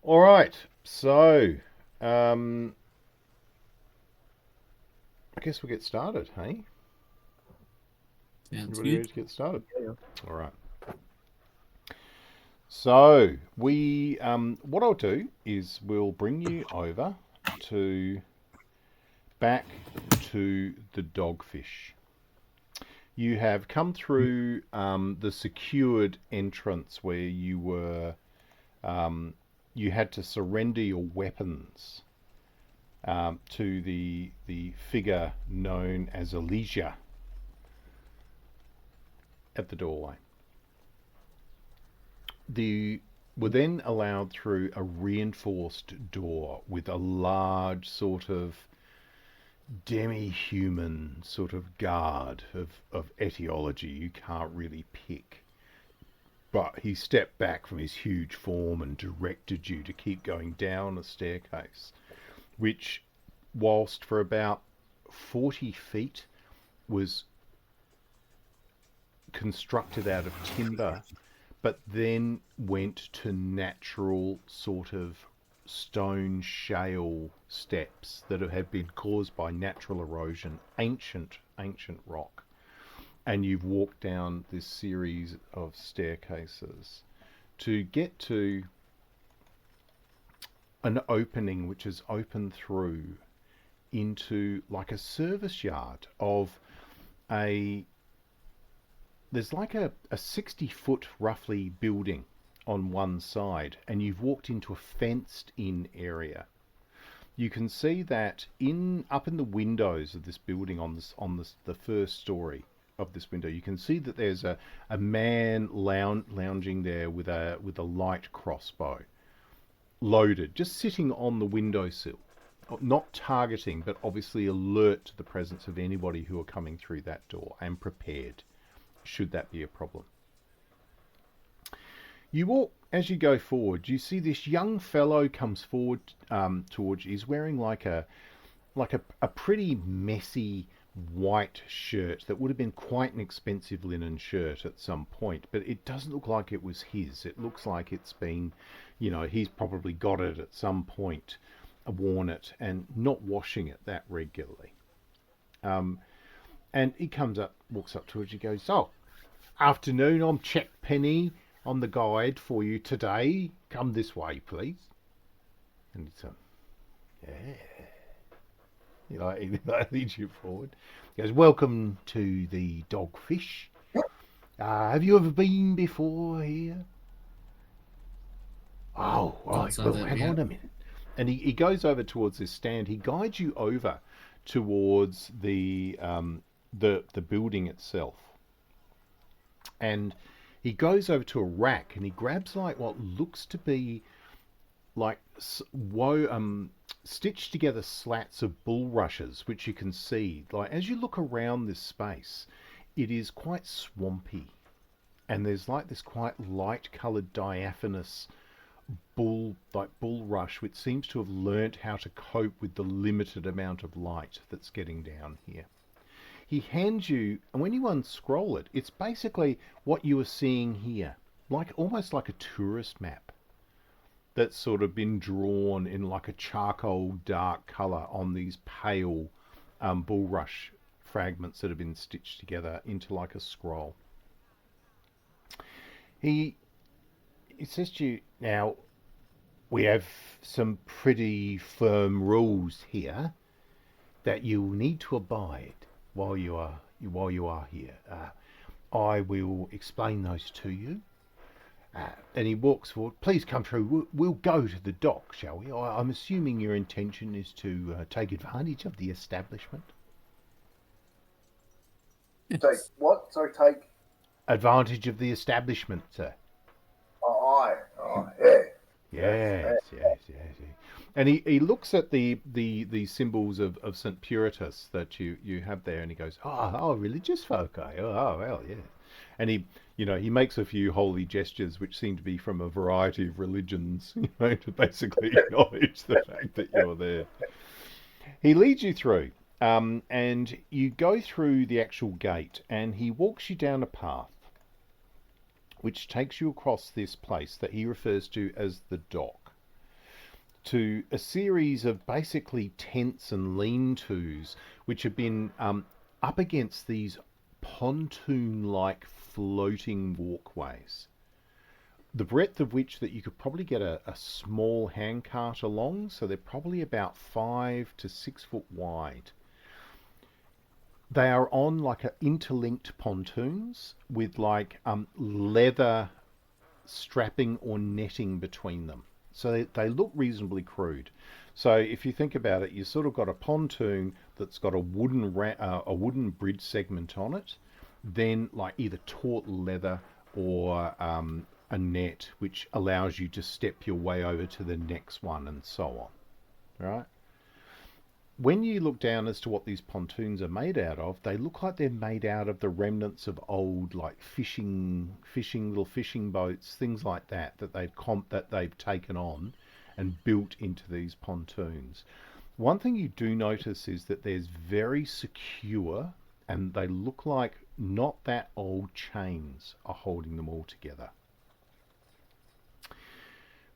All right. So, um, I guess we'll get started, hey? Sounds Everybody good. ready to get started? Yeah. All right. So, what I'll do is we'll bring you over to back to the Dogfish. You have come through the secured entrance where um, you had to surrender your weapons to the figure known as Elysia at the doorway. The were then allowed through a reinforced door with a large sort of demi-human sort of guard of etiology you can't really pick. But he stepped back from his huge form and directed you to keep going down a staircase, which, whilst for about 40 feet was constructed out of timber, but then went to natural sort of stone shale steps that had been caused by natural erosion, ancient rock. And you've walked down this series of staircases to get to an opening which is open through into like a service yard of a there's like a 60-foot roughly building on one side, and you've walked into a fenced in area. You can see that in up in the windows of this building on the first story of this window, you can see that there's a man lounging there with a light crossbow loaded, just sitting on the windowsill, not targeting, but obviously alert to the presence of anybody who are coming through that door and prepared should that be a problem. You walk as you go forward. You see this young fellow comes forward towards you. He's wearing like a pretty messy white shirt that would have been quite an expensive linen shirt at some point, but it doesn't look like it was his. It looks like it's been, he's probably got it at some point, worn it, and not washing it that regularly. And he walks up towards you, goes, "Oh, afternoon, I'm Chet Penny. I'm the guide for you today. Come this way, please." And it's yeah, he leads you forward. He goes, "Welcome to the Dogfish. Have you ever been before here?" "Oh, Can't right. say Well, that we hang on have. a minute." And he goes over towards this stand. He guides you over towards the building itself, and he goes over to a rack and he grabs like what looks to be like stitched together slats of bulrushes, which you can see. Like as you look around this space, it is quite swampy, and there's like this quite light-coloured diaphanous bulrush, which seems to have learnt how to cope with the limited amount of light that's getting down here. He hands you, and when you unscroll it, it's basically what you are seeing here, like almost like a tourist map that's sort of been drawn in like a charcoal dark colour on these pale bulrush fragments that have been stitched together into like a scroll. He he says to you, "Now we have some pretty firm rules here that you'll need to abide while you are here. I will explain those to you." And he walks forward. "Please come through. We'll go to the dock, shall we? I'm assuming your intention is to take advantage of the establishment." Take Yes. what? Sorry, take. "Advantage of the establishment, sir." Oh, aye. Oh, yeah. Yes. Yes, yes, yes. And he looks at the symbols of St. Puritas that you have there, and he goes, "Oh, religious folk, eh? Oh, well, yeah." And he makes a few holy gestures, which seem to be from a variety of religions, to basically acknowledge the fact that you're there. He leads you through, and you go through the actual gate, and he walks you down a path which takes you across this place that he refers to as the dock. to a series of basically tents and lean-tos which have been up against these pontoon-like floating walkways, the breadth of which that you could probably get a small handcart along, so they're probably about 5 to 6 foot wide. They are on like interlinked pontoons with like leather strapping or netting between them. So they look reasonably crude. So if you think about it, you sort of got a pontoon that's got a wooden bridge segment on it, then like either taut leather or a net which allows you to step your way over to the next one and so on, right? When you look down as to what these pontoons are made out of, they look like they're made out of the remnants of old, like little fishing boats, things like that they've taken on and built into these pontoons. One thing you do notice is that there's very secure, and they look like not that old chains are holding them all together.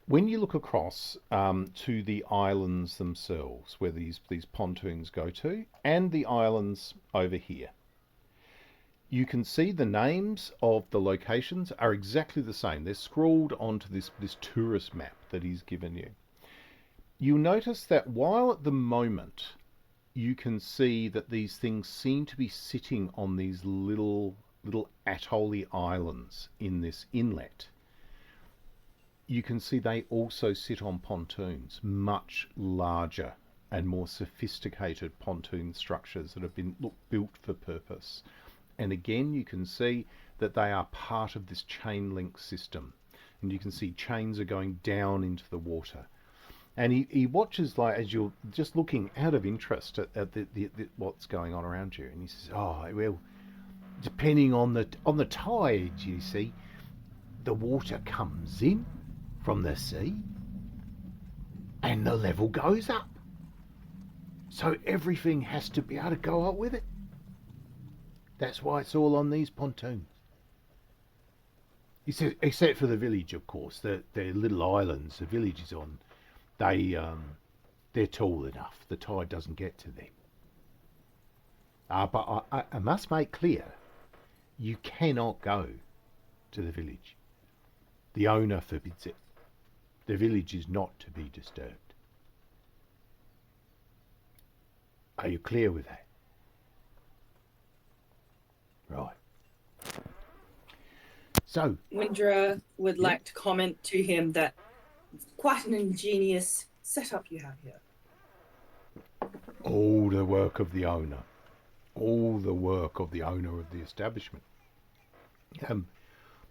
When you look across to the islands themselves, where these pontoons go to, and the islands over here, you can see the names of the locations are exactly the same. They're scrawled onto this tourist map that he's given you. You'll notice that while at the moment you can see that these things seem to be sitting on these little atoll-y islands in this inlet, you can see they also sit on pontoons, much larger and more sophisticated pontoon structures that have been built for purpose. And again, you can see that they are part of this chain link system. And you can see chains are going down into the water. And he watches, like, as you're just looking out of interest at what's going on around you. And he says, oh, well, depending on the tides, you see, the water comes in from the sea and the level goes up, so everything has to be able to go up with it. That's why it's all on these pontoons. He said, except for the village, of course. They're little islands the village is on. They're tall enough, the tide doesn't get to them. But I must make clear, you cannot go to the village. The owner forbids it. The village is not to be disturbed. Are you clear with that? Right. So, Windra would like to comment to him that it's quite an ingenious setup you have here. all the work of the owner. All the work of the owner of the establishment.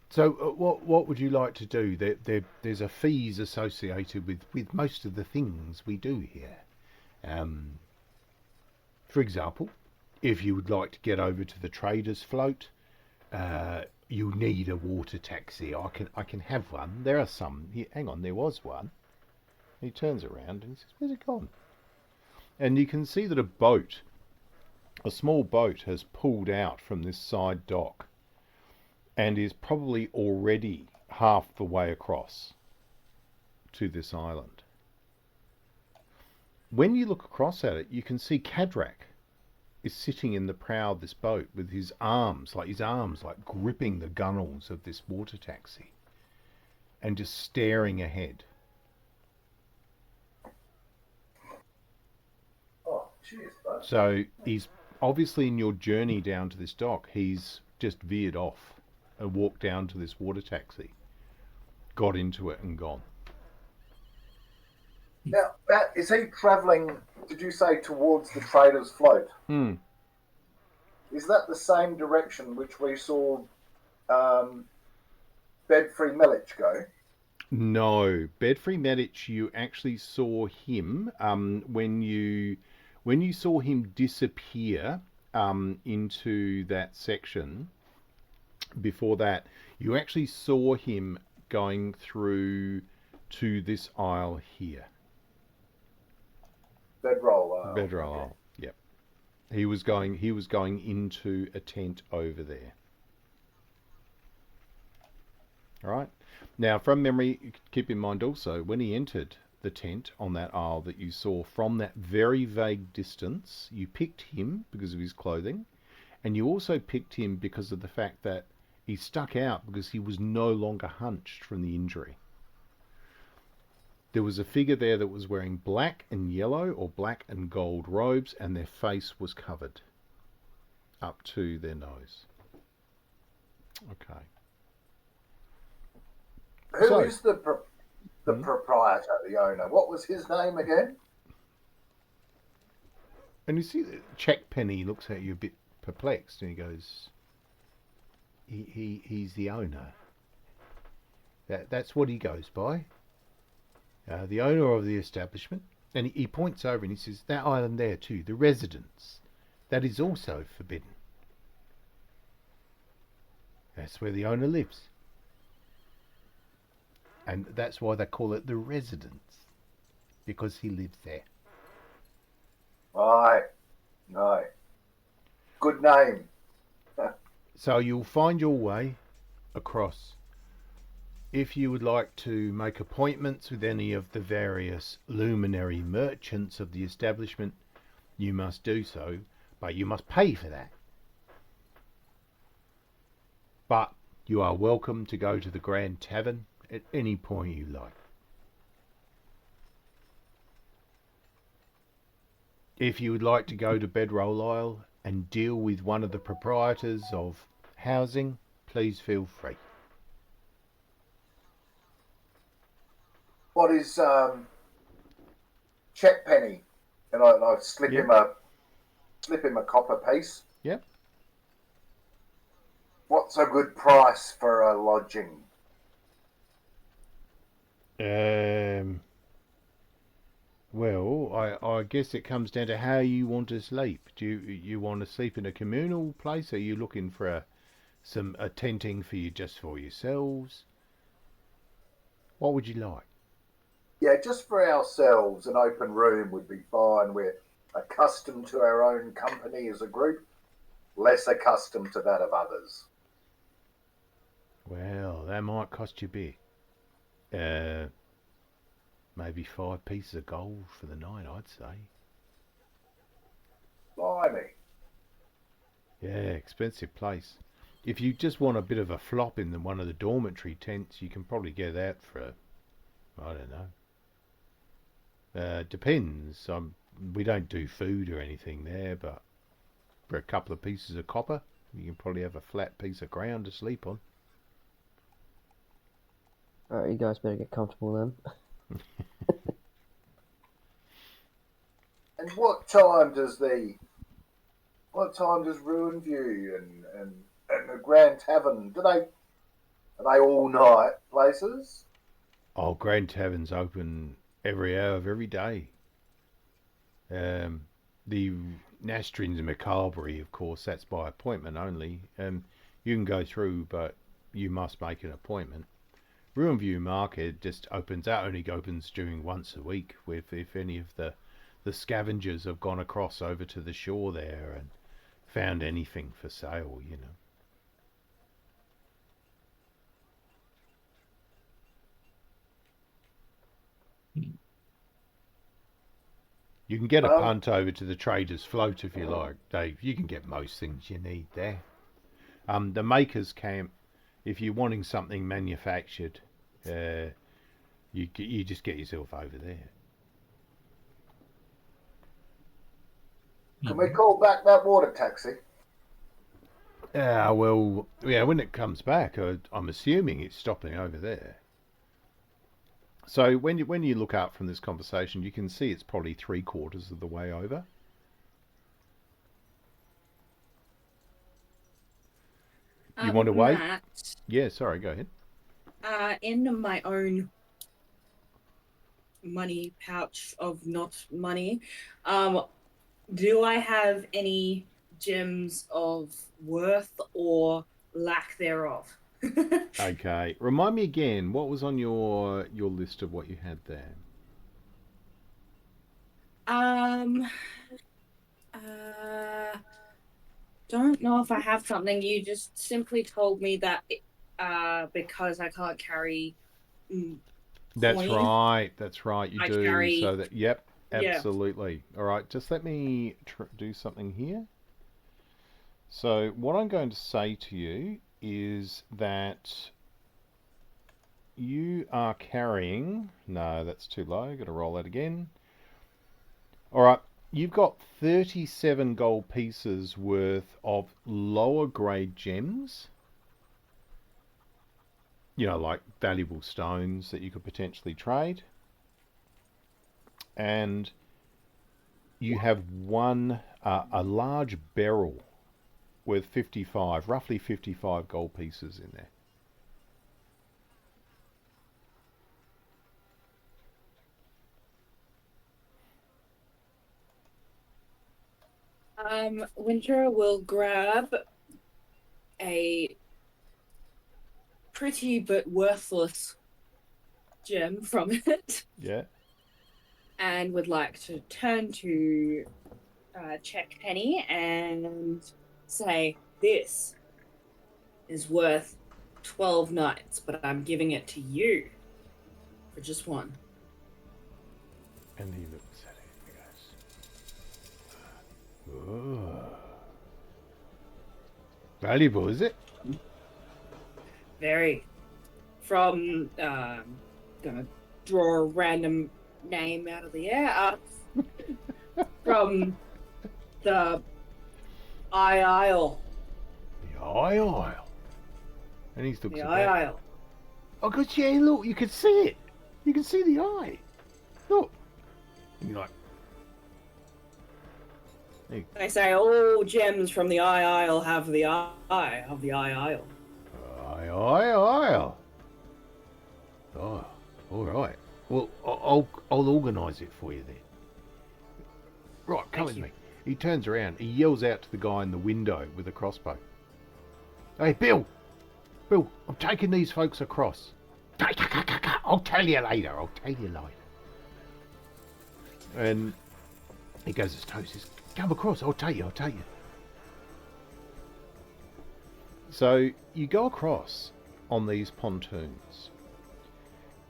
So what would you like to do? There's a fees associated with most of the things we do here. For example, if you would like to get over to the traders' float, you need a water taxi. I can have one. There are some. Hang on, there was one. He turns around and he says, "Where's it gone?" And you can see that a small boat has pulled out from this side dock and is probably already half the way across to this island. When you look across at it, you can see Kadrak is sitting in the prow of this boat with his arms like gripping the gunnels of this water taxi and just staring ahead. Oh, cheers, bud. So he's obviously, in your journey down to this dock, he's just veered off and walked down to this water taxi, got into it and gone. Now, Matt, is he travelling, did you say, towards the trader's float? Is that the same direction which we saw Bedfree Melich go? No, Bedfree Melich, you actually saw him when you saw him disappear into that section. Before that, you actually saw him going through to this aisle here. Bedroll. Bedroll. Okay. Yep. He was going into a tent over there. All right. Now, from memory, keep in mind also when he entered the tent on that isle that you saw from that very vague distance. You picked him because of his clothing, and you also picked him because of the fact that he stuck out because he was no longer hunched from the injury. There was a figure there that was wearing black and yellow or black and gold robes, and their face was covered up to their nose. Okay. Who is the proprietor, the owner? What was his name again? And you see Check Penny looks at you a bit perplexed, and he goes, he's the owner. That's what he goes by. The owner of the establishment. And he points over and he says, that island there too, the residence, that is also forbidden. That's where the owner lives. And that's why they call it the residence, because he lives there. Right. No. Good name. So you'll find your way across. If you would like to make appointments with any of the various luminary merchants of the establishment, you must do so, but you must pay for that. But you are welcome to go to the Grand Tavern at any point you like. If you would like to go to Bedroll Isle and deal with one of the proprietors of housing, please feel free. What is Check Penny? And I slip him a copper piece. Yep. What's a good price for a lodging? Well, I guess it comes down to how you want to sleep. Do you want to sleep in a communal place? Are you looking for a tenting for yourselves? What would you like? Yeah, just for ourselves, an open room would be fine. We're accustomed to our own company as a group, less accustomed to that of others. Well, that might cost you a bit. Maybe 5 pieces of gold for the night, I'd say. Blimey. Yeah, expensive place. If you just want a bit of a flop in one of the dormitory tents, you can probably get that for, I don't know. Depends. We don't do food or anything there, but for a couple of pieces of copper, you can probably have a flat piece of ground to sleep on. Alright, you guys better get comfortable then. And what time does Ruinview and the Grand Tavern, are they all night places? Oh, Grand Tavern's open every hour of every day. The Nastrins and Macalbury, of course, that's by appointment only. You can go through, but you must make an appointment. Ruinview Market just opens during once a week, if any of the scavengers have gone across over to the shore there and found anything for sale, you know. You can get a punt over to the Trader's Float if you like, Dave. You can get most things you need there. The Maker's Camp, if you're wanting something manufactured, you just get yourself over there. Can we call back that water taxi? Well, yeah, when it comes back, I'm assuming it's stopping over there. So when you look out from this conversation, you can see it's probably 3/4 of the way over. You want to wait? Matt, Yeah, sorry, go ahead. in my own money pouch of not money, do I have any gems of worth or lack thereof? Okay, remind me again, what was on your list of what you had there? Don't know if I have something. You just simply told me that because I can't carry That's coin. right. That's right. You I do. carry- So that, yep, Yeah. absolutely. All right. Just let me do something here. So what I'm going to say to you is that you are carrying. No, that's too low. Got to roll that again. All right. You've got 37 gold pieces worth of lower grade gems. You know, like valuable stones that you could potentially trade. And you have a large barrel with 55, roughly 55 gold pieces in there. Winter will grab a pretty but worthless gem from it Yeah. and would like to turn to Check Penny and say, "This is worth 12 knights, but I'm giving it to you for just one." And he looks at it and goes, "Oh. Valuable, is it?" Very. From, gonna draw a random name out of the air. From the Isle. The Isle. And he looks The at that. Isle. Oh, good, yeah, look, you can see it. You can see the eye. Look. And you're like, hey. They say all gems from the Isle have the eye of the Isle. Isle. Oh, all right. Well, I'll organise it for you then. Right, come with me. He turns around. He yells out to the guy in the window with a crossbow. Hey, Bill, I'm taking these folks across. I'll tell you later. And he goes his toes. Says, come across. I'll tell you. So you go across on these pontoons.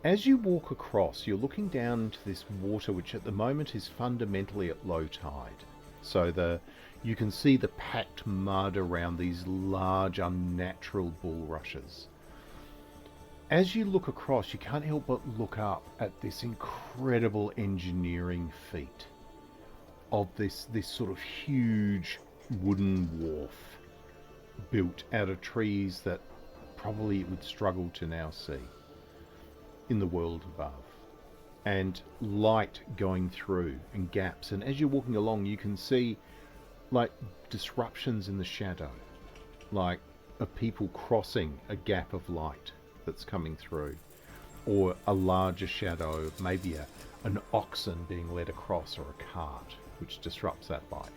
As you walk across, you're looking down into this water, which at the moment is fundamentally at low tide. So you can see the packed mud around these large, unnatural bulrushes. As you look across, you can't help but look up at this incredible engineering feat of this sort of huge wooden wharf built out of trees that probably it would struggle to now see in the world above, and light going through and gaps, and as you're walking along you can see like disruptions in the shadow, like of people crossing a gap of light that's coming through, or a larger shadow of maybe an oxen being led across, or a cart which disrupts that light.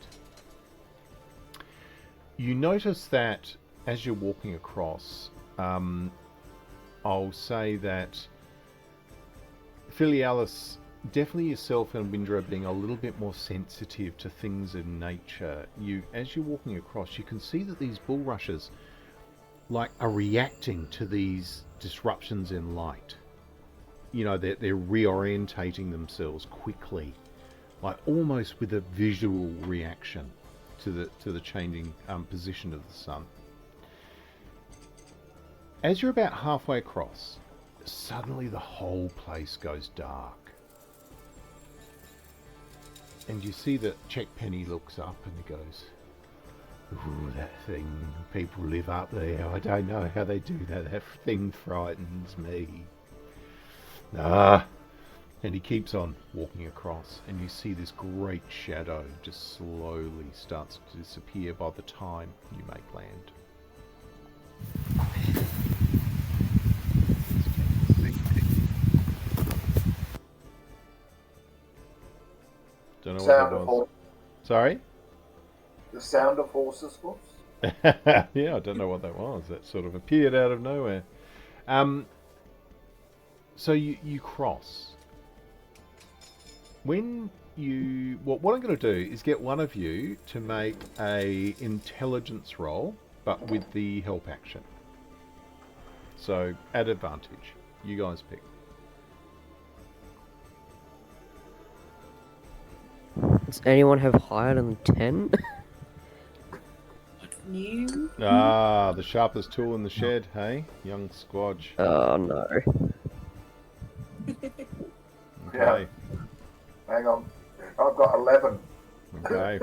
You notice that as you're walking across, I'll say that Filialis, definitely yourself and Windra being a little bit more sensitive to things in nature. As you're walking across, you can see that these bulrushes are reacting to these disruptions in light. You know, they're reorientating themselves quickly, like almost with a visual reaction to the changing position of the sun. As you're about halfway across, suddenly the whole place goes dark. And you see that Checkpenny looks up and he goes, "Ooh, that thing, people live up there. I don't know how they do that. That thing frightens me." And he keeps on walking across, and you see this great shadow just slowly starts to disappear by the time you make land. Don't know Sound what of that was. Sorry? The sound of horses' hoofs? Yeah, I don't know what that was. That sort of appeared out of nowhere. So you cross. When you... What I'm going to do is get one of you to make a intelligence roll, but with the help action. So, at advantage. You guys pick. Does anyone have higher than 10? New. Ah, the sharpest tool in the shed, hey? Young squadge. Oh no. Okay. Hang on. I've got 11. Okay.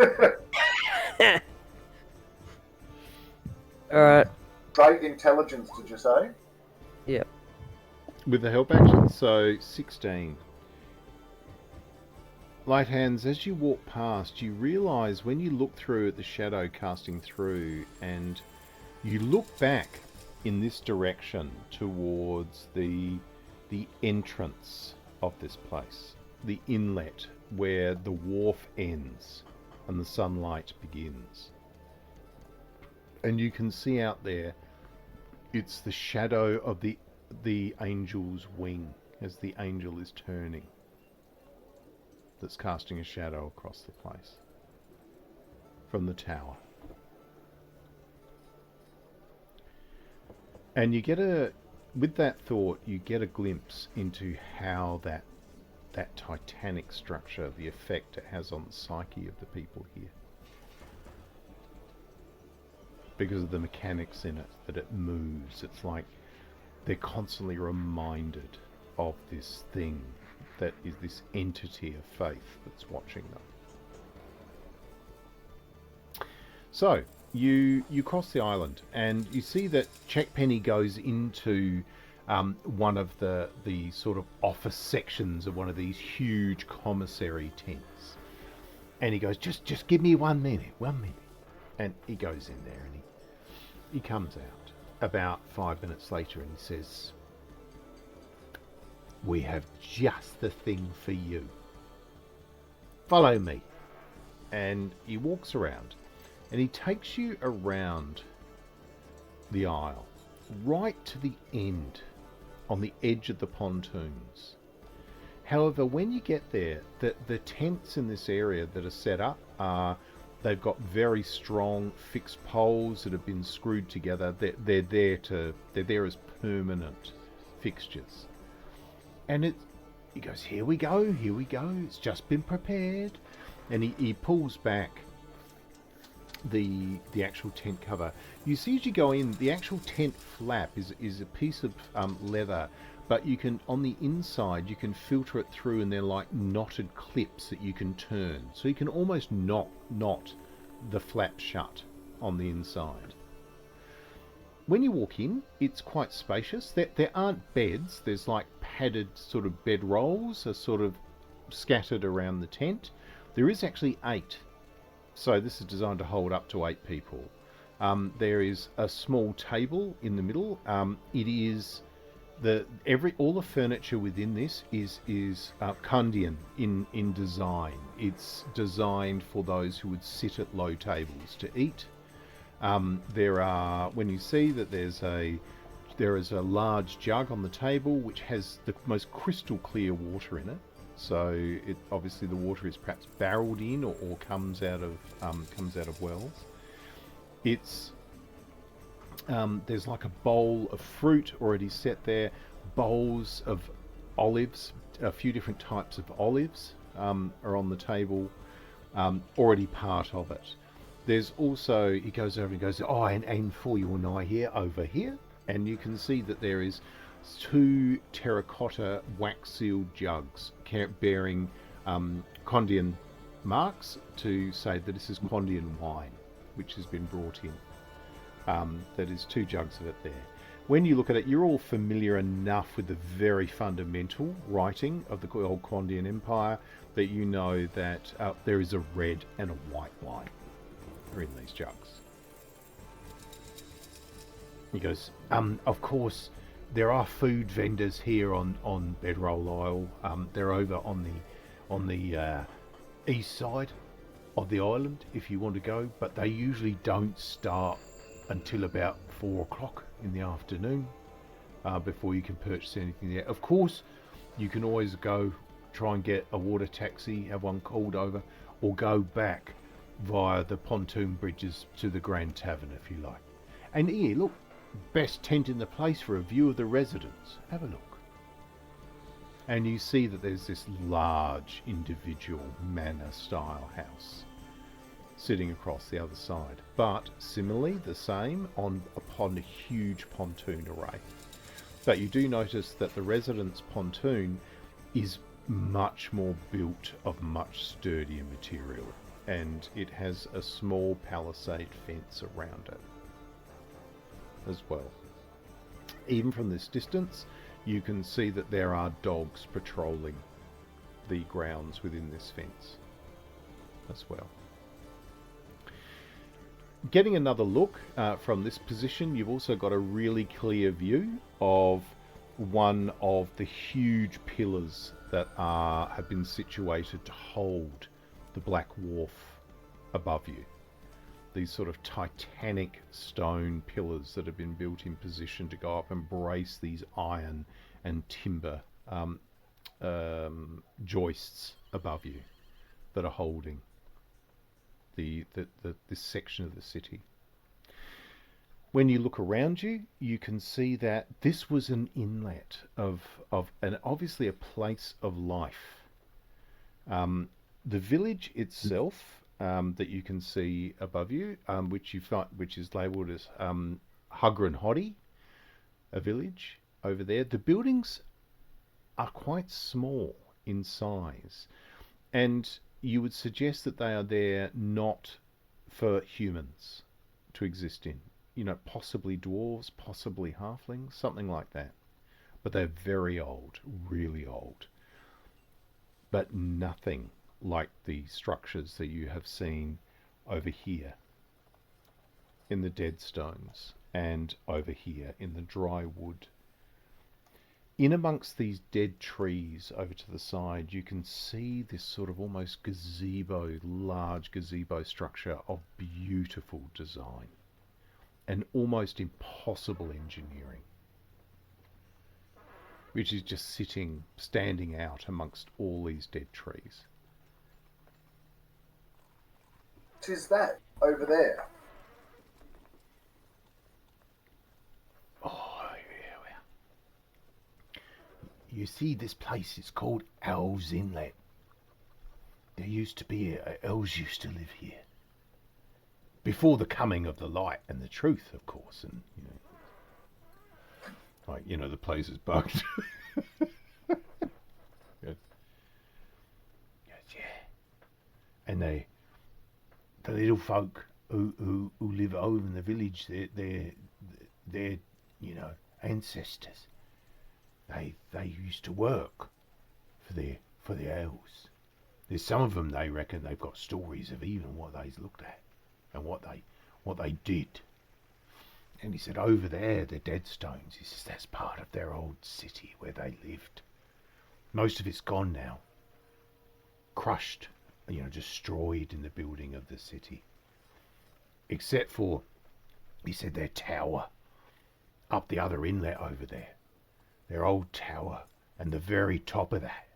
Alright. Great intelligence, did you say? Yep. With the help action, so 16. Light hands, as you walk past, you realise when you look through at the shadow casting through and you look back in this direction towards the entrance of this place, the inlet where the wharf ends and the sunlight begins. And you can see out there, it's the shadow of the angel's wing as the angel is turning. That's casting a shadow across the place from the tower. And you get with that thought, you get a glimpse into how that titanic structure, the effect it has on the psyche of the people here. Because of the mechanics in it, that it moves. It's like they're constantly reminded of this thing that is this entity of faith that's watching them. So you cross the island and you see that Checkpenny goes into one of the sort of office sections of one of these huge commissary tents, and he goes, just give me 1 minute, and he goes in there and he comes out about 5 minutes later and he says, "We have just the thing for you. Follow me." And he walks around and he takes you around the aisle, right to the end, on the edge of the pontoons. However, when you get there, the tents in this area that are set up they've got very strong fixed poles that have been screwed together. They're there as permanent fixtures. And he goes, here we go, it's just been prepared. And he pulls back the actual tent cover. You see as you go in, the actual tent flap is a piece of leather, but you can, on the inside, you can filter it through and they're like knotted clips that you can turn. So you can almost knot the flap shut on the inside. When you walk in, it's quite spacious. There aren't beds. There's like padded sort of bed rolls are sort of scattered around the tent. There is actually 8. So this is designed to hold up to 8 people. There is a small table in the middle. It is all the furniture within this is Kundian in design. It's designed for those who would sit at low tables to eat. There are, when you see that there is a large jug on the table which has the most crystal clear water in it. So obviously the water is perhaps barreled in or comes out of wells. It's there's like a bowl of fruit already set there, bowls of olives, a few different types of olives are on the table, already part of it. There's also, he goes over and goes, oh, and for you and I here, over here, and you can see that there is 2 terracotta wax-sealed jugs bearing Kondian marks to say that this is Kondian wine, which has been brought in. That is 2 jugs of it there. When you look at it, you're all familiar enough with the very fundamental writing of the old Kondian Empire that you know that there is a red and a white wine in these jugs. He goes, of course, there are food vendors here on Bedroll Isle. They're over on the east side of the island if you want to go, but they usually don't start until about 4 o'clock in the afternoon before you can purchase anything there. Of course, you can always go try and get a water taxi, have one called over, or go back via the pontoon bridges to the Grand Tavern if you like. And here, look, best tent in the place for a view of the residence. Have a look. And you see that there's this large individual manor-style house sitting across the other side, but similarly the same upon a huge pontoon array. But you do notice that the residence pontoon is much more built of much sturdier material, and it has a small palisade fence around it as well. Even from this distance, you can see that there are dogs patrolling the grounds within this fence as well. Getting another look from this position, you've also got a really clear view of one of the huge pillars that have been situated to hold the Blackwharf above you. These sort of titanic stone pillars that have been built in position to go up and brace these iron and timber joists above you that are holding this section of the city. When you look around you, you can see that this was an inlet of and obviously a place of life. The village itself that you can see above you, which is labelled as Hugger and Hoddy, a village over there. The buildings are quite small in size, and you would suggest that they are there not for humans to exist in. You know, possibly dwarves, possibly halflings, something like that. But they're very old, really old. But nothing like the structures that you have seen over here in the dead stones and over here in the dry wood. In amongst these dead trees over to the side, you can see this sort of almost gazebo, large gazebo structure of beautiful design and almost impossible engineering, which is just standing out amongst all these dead trees. What is that over there? Oh, yeah. You see, this place is called Aelves Inlet. There used to be elves used to live here. Before the coming of the light and the truth, of course, and the place is bugged. Yes, yeah. And the little folk who live over in the village, their ancestors, they used to work for the elves. There's some of them, they reckon they've got stories of even what they looked at and what they did. And he said over there, the dead stones, he says that's part of their old city where they lived. Most of it's gone now. Crushed, destroyed in the building of the city. Except for, he said, their tower up the other inlet over there. Their old tower, and the very top of that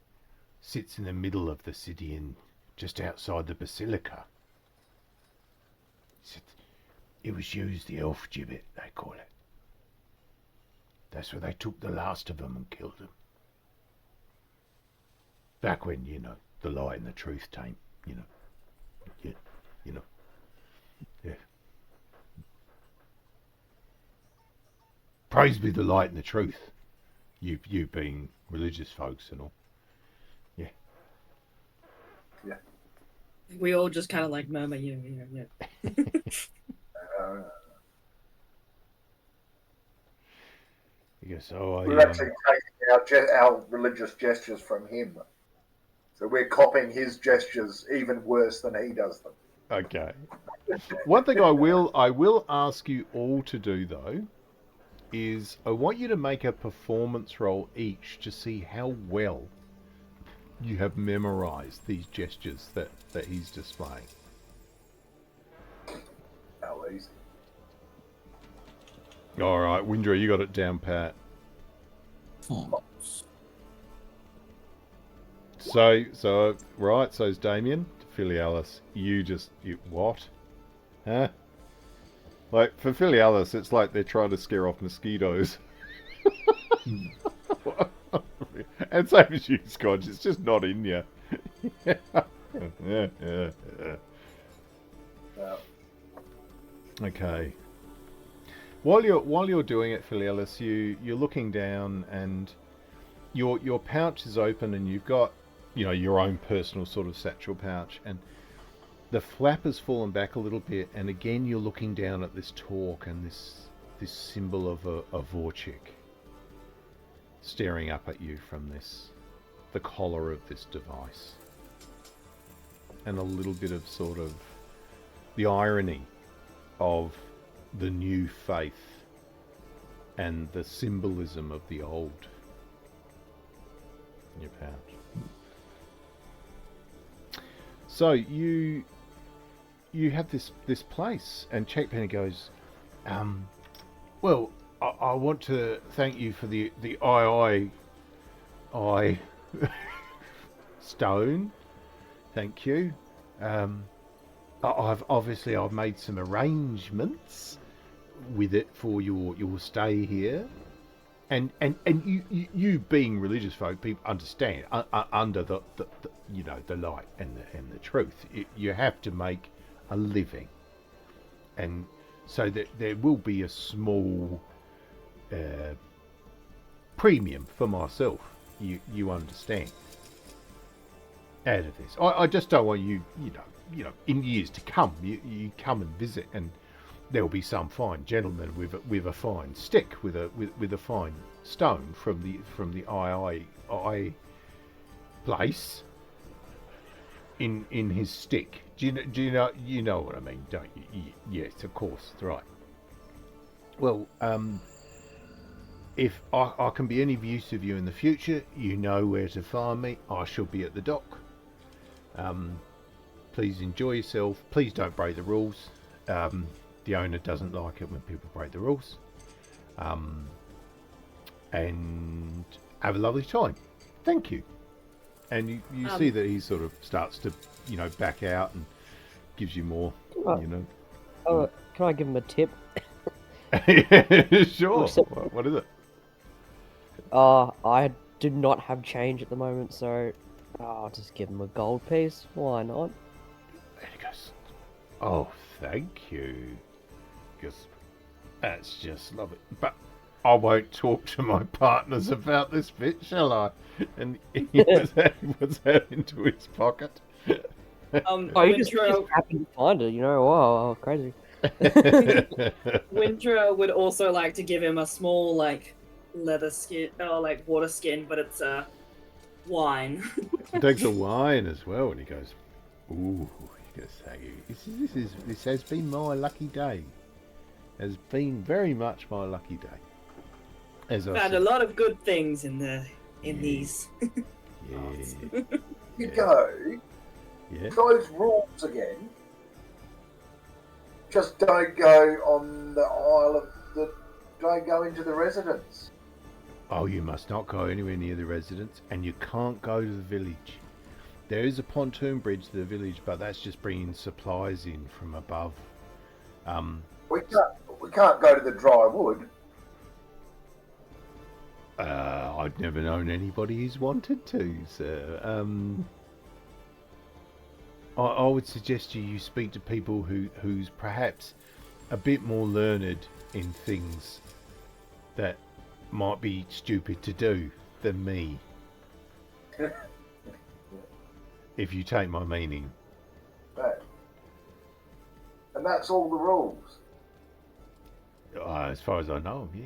sits in the middle of the city and just outside the basilica. He said, it was used, the elf gibbet, they call it. That's where they took the last of them and killed them. Back when, the light and the truth came, Yeah. Praise be the light and the truth. You being religious folks and all. Yeah. Yeah. We all just kind of like murmur, yeah. Yes, We're actually taking our religious gestures from him. So we're copying his gestures even worse than he does them. Okay. One thing I will ask you all to do, though, is I want you to make a performance roll each to see how well you have memorized these gestures that he's displaying. How easy. All right, Windra, you got it down pat. So right, so's Damien. Filialis, you what? Huh? Like, for Filialis, it's like they're trying to scare off mosquitoes. And same as you, Scotch. It's just not in you. Yeah. Yeah. Okay. While you're doing it, Philellis, you're looking down and your pouch is open and you've got your own personal sort of satchel pouch, and the flap has fallen back a little bit, and again you're looking down at this torque and this symbol of a Vorchik staring up at you from the collar of this device, and a little bit of sort of the irony of the new faith and the symbolism of the old in your pouch. So you have this place, and Checkpenny goes, well, I want to thank you for the I stone. Thank you. I've made some arrangements with it for your stay here, and you being religious folk, people understand under the light and the truth, you have to make a living, and so that there will be a small premium for myself. You understand? Out of this, I just don't want you in years to come, you come and visit, and there'll be some fine gentleman with a fine stick, with a fine stone from the I place in his stick. Do you know what I mean, don't you? Yes, of course, right. Well, if I can be any use of you in the future, you know where to find me. I shall be at the dock. Please enjoy yourself. Please don't break the rules. The owner doesn't like it when people break the rules. And have a lovely time. Thank you. And you see that he sort of starts to, back out and gives you more, Oh, can I give him a tip? Sure. What is it? I do not have change at the moment, so I'll just give him a gold piece. Why not? And he goes, oh, thank you. Because that's just lovely. But I won't talk to my partners about this bit, shall I? And he puts that into his pocket. Oh, you just happened to find it, wow, crazy. Winter would also like to give him a small, leather skin, or water skin, but it's wine. He takes a wine as well, and he goes, ooh, he goes, thank you. This has been my lucky day. Has been very much my lucky day. As I found said. a lot of good things in these. Yeah. You go. Yeah. Those rules again. Just don't go on the Isle of the. Don't go into the residence. Oh, you must not go anywhere near the residence, and you can't go to the village. There is a pontoon bridge to the village, but that's just bringing supplies in from above. We can't go to the dry wood. I've never known anybody who's wanted to, sir. I would suggest you speak to people who's perhaps a bit more learned in things that might be stupid to do than me. If you take my meaning. Right. And that's all the rules. As far as I know, yeah.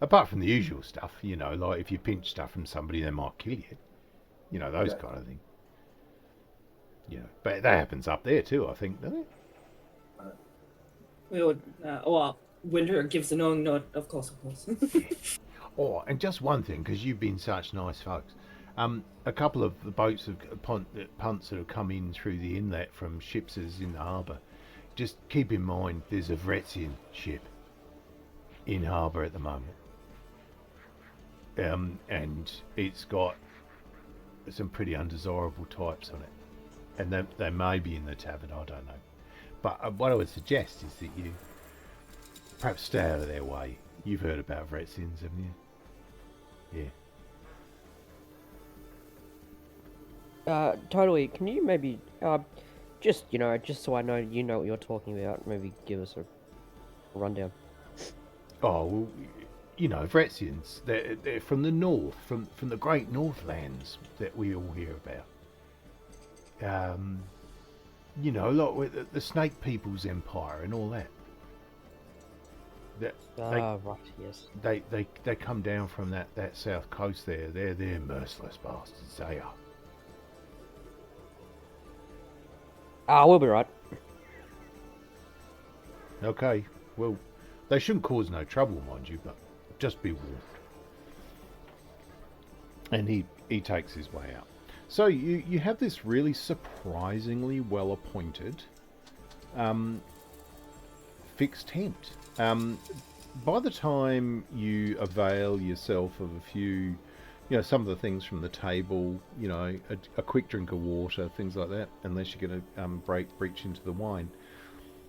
Apart from the usual stuff, like if you pinch stuff from somebody, they might kill you. Those kind of things. But that happens up there too, I think, doesn't it? We would, Winter gives a knowing nod, of course. Oh, and just one thing, because you've been such nice folks. A couple of the boats punts that have come in through the inlet from ships in the harbour. Just keep in mind, there's a Vretsian ship in harbour at the moment. And it's got some pretty undesirable types on it. And they may be in the tavern, I don't know. But what I would suggest is that you perhaps stay out of their way. You've heard about Vretsians, haven't you? Totally. Can you maybe, just so I know you know what you're talking about, maybe give us a rundown. Oh, well, Vretsians, they're from the north, from the great Northlands that we all hear about. Like with the Snake People's Empire and all that. That Right, yes. they come down from that south coast there. They're merciless bastards. They are. We'll be right. Okay. Well, they shouldn't cause no trouble, mind you, but just be warned. And he takes his way out. So you have this really surprisingly well appointed fixed tent. By the time you avail yourself of a few, some of the things from the table, a quick drink of water, things like that, unless you're going to breach into the wine,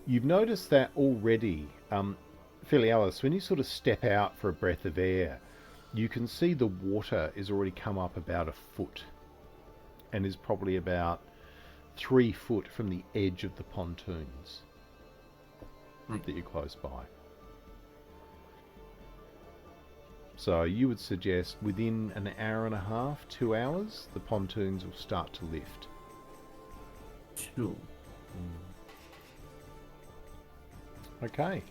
you've noticed that already, Filialis, when you sort of step out for a breath of air, you can see the water is already come up about a foot and is probably about 3 foot from the edge of the pontoons that you're close by. So you would suggest within an hour and a half, 2 hours, the pontoons will start to lift. Sure. Okay.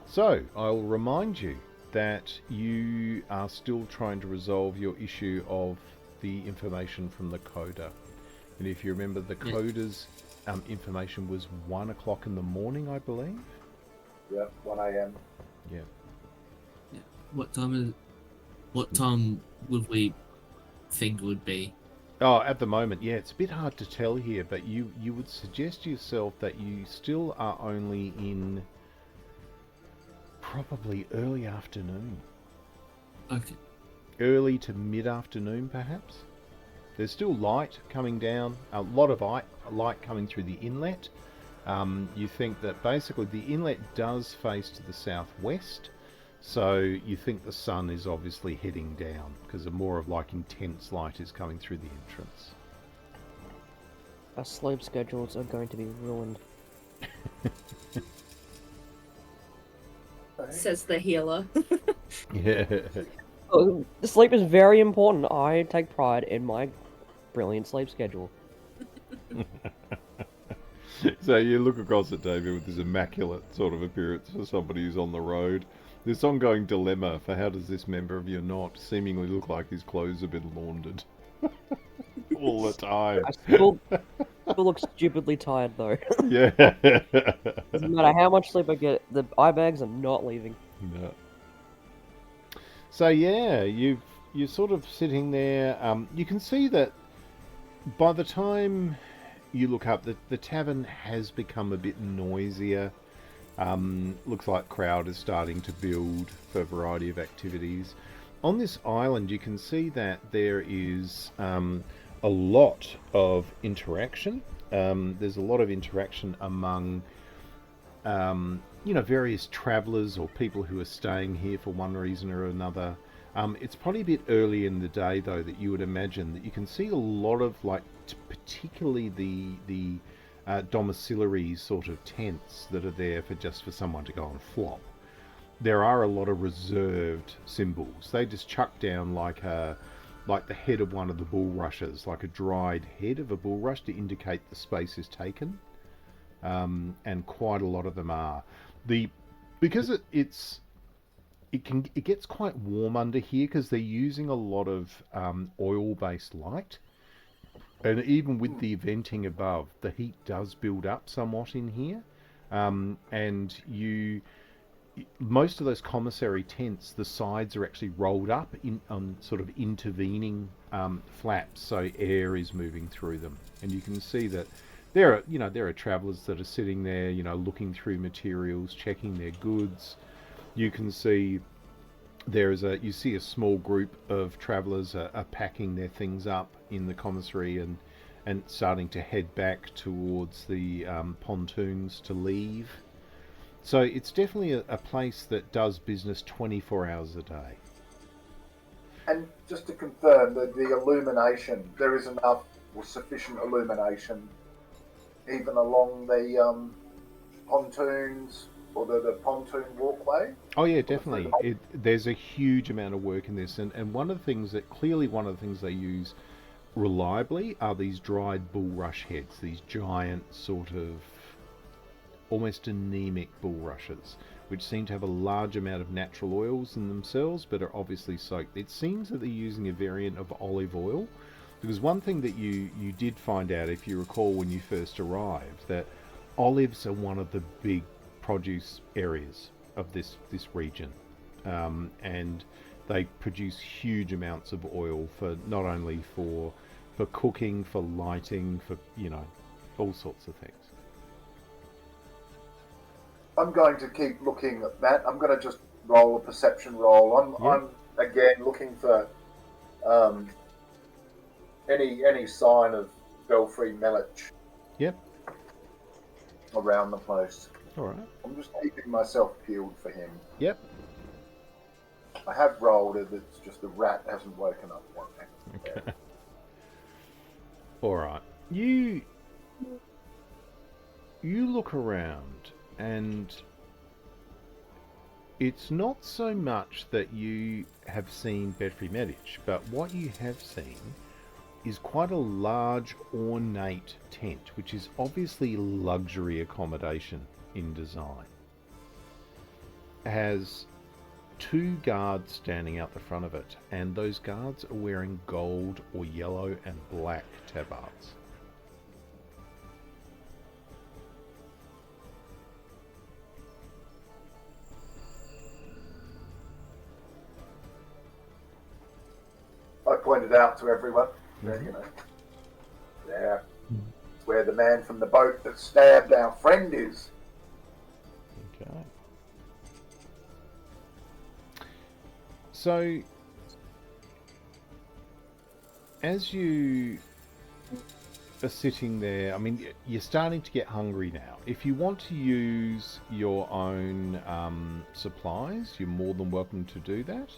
So I'll remind you that you are still trying to resolve your issue of the information from the Coda. And if you remember, the Coda's information was 1 o'clock in the morning, I believe. Yeah, 1 a.m. Yeah. What time would we think would be? Oh, at the moment, yeah, it's a bit hard to tell here, but you would suggest to yourself that you still are only in probably early afternoon. Okay. Early to mid-afternoon, perhaps. There's still light coming down, a lot of light coming through the inlet. You think that basically the inlet does face to the southwest, so you think the sun is obviously heading down because more of like intense light is coming through the entrance. Our sleep schedules are going to be ruined. Says the healer. Yeah. Oh, the sleep is very important. I take pride in my brilliant sleep schedule. So you look across at David with this immaculate sort of appearance for somebody who's on the road. This ongoing dilemma for how does this member of your knot seemingly look like his clothes have been laundered all the time. I still look stupidly tired though. Yeah. Doesn't matter how much sleep I get, the eye bags are not leaving. No. So yeah, you're sort of sitting there. You can see that by the time you look up, the tavern has become a bit noisier. Looks like crowd is starting to build for a variety of activities. On this island, you can see that there is a lot of interaction. There's a lot of interaction among various travellers or people who are staying here for one reason or another. It's probably a bit early in the day, though, that you would imagine that you can see a lot of, particularly the domiciliary sort of tents that are there for someone to go and flop. There are a lot of reserved symbols. They just chuck down like the head of one of the bulrushes, like a dried head of a bulrush to indicate the space is taken. And quite a lot of them are. Because it gets quite warm under here because they're using a lot of oil-based light, and even with the venting above, the heat does build up somewhat in here. And most of those commissary tents, the sides are actually rolled up on sort of intervening flaps, so air is moving through them, and you can see that. There are travellers that are sitting there, looking through materials, checking their goods. You can see you see a small group of travellers are packing their things up in the commissary and starting to head back towards the pontoons to leave. So it's definitely a place that does business 24 hours a day. And just to confirm, the illumination, there is enough or sufficient illumination even along the pontoons or the pontoon walkway? Oh yeah, definitely. There's a huge amount of work in this, and one of the things they use reliably are these dried bulrush heads, these giant sort of almost anemic bulrushes, which seem to have a large amount of natural oils in themselves, but are obviously soaked. It seems that they're using a variant of olive oil, because one thing that you did find out, if you recall when you first arrived, that olives are one of the big produce areas of this region, and they produce huge amounts of oil for not only for cooking, for lighting, for all sorts of things. I'm going to keep looking at that. I'm going to just roll a perception roll. I'm again looking for any sign of belfry melech. Yep. Around the place. All right. I'm just keeping myself peeled for him. Yep. I have rolled it. It's just the rat hasn't woken up yet. Okay. All right. You look around, and it's not so much that you have seen Belfry Melech, but what you have seen is quite a large ornate tent, which is obviously luxury accommodation in design. It has 2 guards standing out the front of it, and those guards are wearing gold or yellow and black tabards. I pointed out to everyone. There. It's where the man from the boat that stabbed our friend is. Okay. So, as you are sitting there, I mean, you're starting to get hungry now. If you want to use your own supplies, you're more than welcome to do that.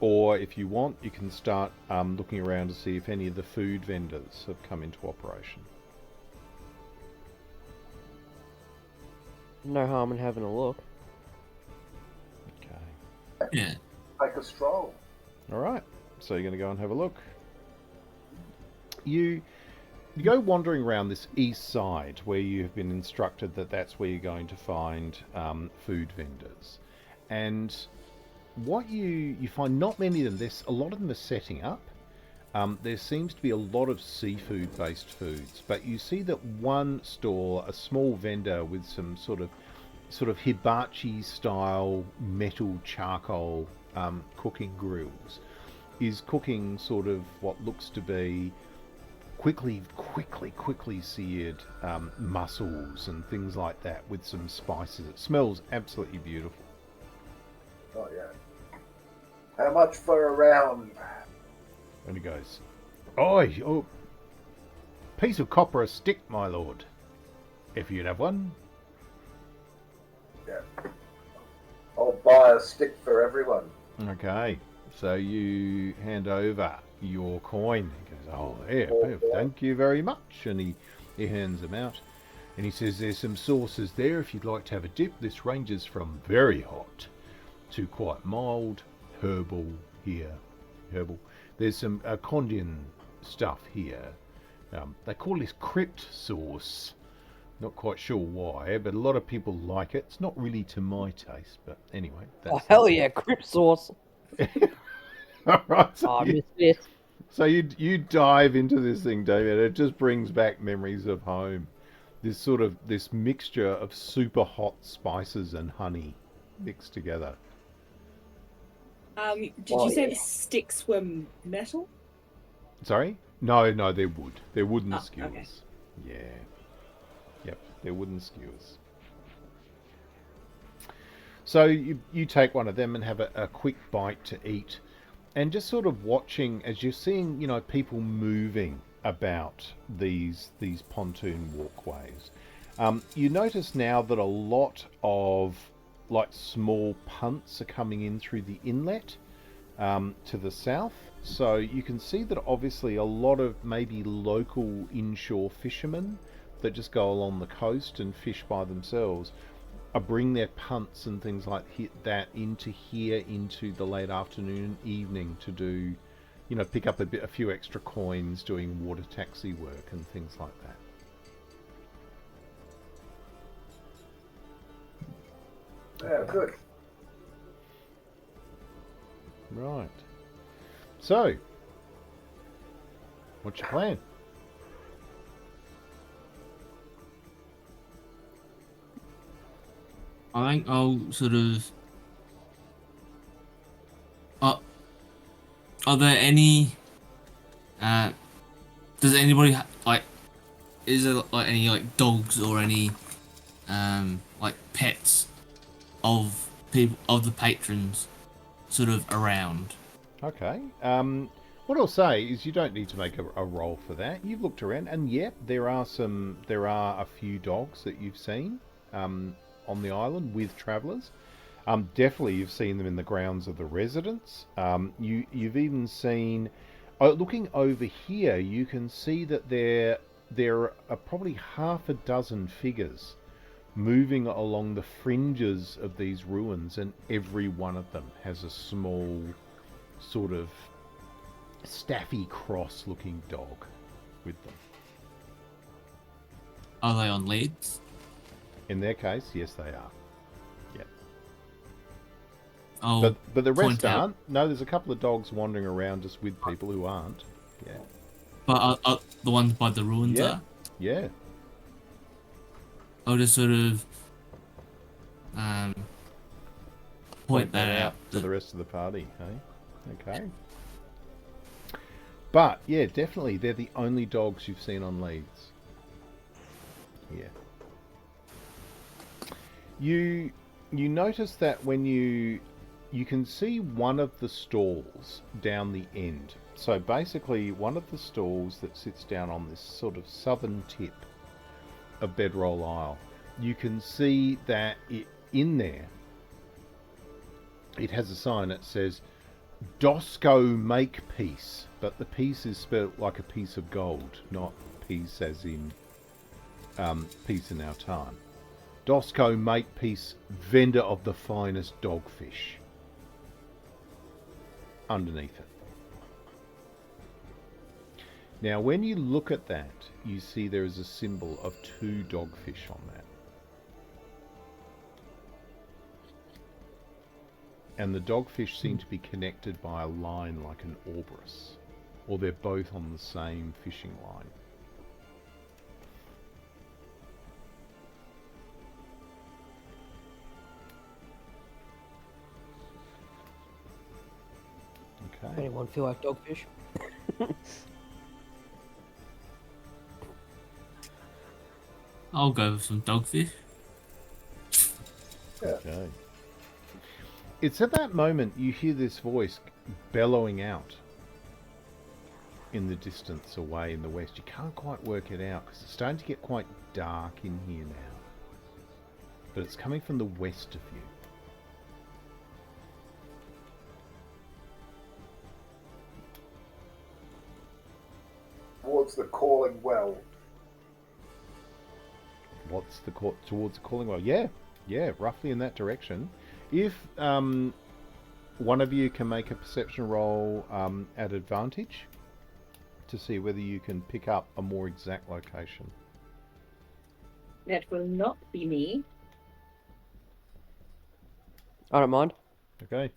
Or if you want, you can start looking around to see if any of the food vendors have come into operation. No harm in having a look. Okay. Yeah. Take a stroll. All right. So you're going to go and have a look. You go wandering around this east side where you have been instructed that that's where you're going to find food vendors. And what you find, not many of them, a lot of them are setting up. There seems to be a lot of seafood based foods, but you see that one store, a small vendor with some sort of hibachi style metal charcoal cooking grills, is cooking sort of what looks to be quickly seared mussels and things like that with some spices. It smells absolutely beautiful. Oh yeah. How much for a round? And he goes, oh, piece of copper a stick, my lord, if you'd have one. Yeah. I'll buy a stick for everyone. Okay, so you hand over your coin. He goes, oh, yeah, thank you very much. And he hands them out. And he says, there's some sauces there if you'd like to have a dip. This ranges from very hot to quite mild. Herbal here. Herbal. There's some Condian stuff here. They call this crept sauce. Not quite sure why, but a lot of people like it. It's not really to my taste, but anyway. Oh, hell yeah, crept sauce. All right. So, Oh, I miss this. so you dive into this thing, David. It just brings back memories of home. This mixture of super hot spices and honey mixed together. Did you say the sticks were metal? Sorry? No, they're wood. They're wooden skewers. Okay. Yeah. Yep, they're wooden skewers. So you take one of them and have a quick bite to eat, and just sort of watching as you're seeing, people moving about these pontoon walkways. You notice now that a lot of like small punts are coming in through the inlet to the south. So you can see that obviously a lot of maybe local inshore fishermen that just go along the coast and fish by themselves bring their punts and things like that into here into the late afternoon and evening to do, you know, pick up a few extra coins doing water taxi work and things like that. Yeah, good. Right. So, what's your plan? I think I'll sort of. Are there any? Does anybody like? Is there like any like dogs or any, like pets, of people of the patrons, sort of around? Okay. What I'll say is you don't need to make a roll for that. You've looked around, and yep, there are a few dogs that you've seen on the island with travellers. Definitely, you've seen them in the grounds of the residents. You've even seen, looking over here, you can see that there are probably half a dozen figures moving along the fringes of these ruins, and every one of them has a small sort of staffy cross looking dog with them. Are they on leads? In their case, yes they are. Yeah. Oh, But the rest point out. aren't. No, there's a couple of dogs wandering around just with people who aren't. Yeah. But are the ones by the ruins Yeah. are? Yeah. I'll just sort of point that out. to the rest of the party, hey? Okay. But yeah, definitely they're the only dogs you've seen on leads. Yeah. You notice that when you can see one of the stalls down the end. So basically one of the stalls that sits down on this sort of southern tip of Bedroll Isle, you can see that in there it has a sign that says Dosco Make Peace, but the piece is spelled like a piece of gold, not peace as in peace in our time. Dosco Make Peace, vendor of the finest dogfish. Underneath it. Now, when you look at that, you see there is a symbol of 2 dogfish on that. And the dogfish seem to be connected by a line like an Orbrus, or they're both on the same fishing line. Okay. Anyone feel like dogfish? I'll go with some dogfish. Okay. It's at that moment you hear this voice bellowing out in the distance away in the west. You can't quite work it out because it's starting to get quite dark in here now. But it's coming from the west of you. Towards the calling well. What's the towards the calling well? Yeah, roughly in that direction. If one of you can make a perception roll at advantage to see whether you can pick up a more exact location. That will not be me. I don't mind. Okay.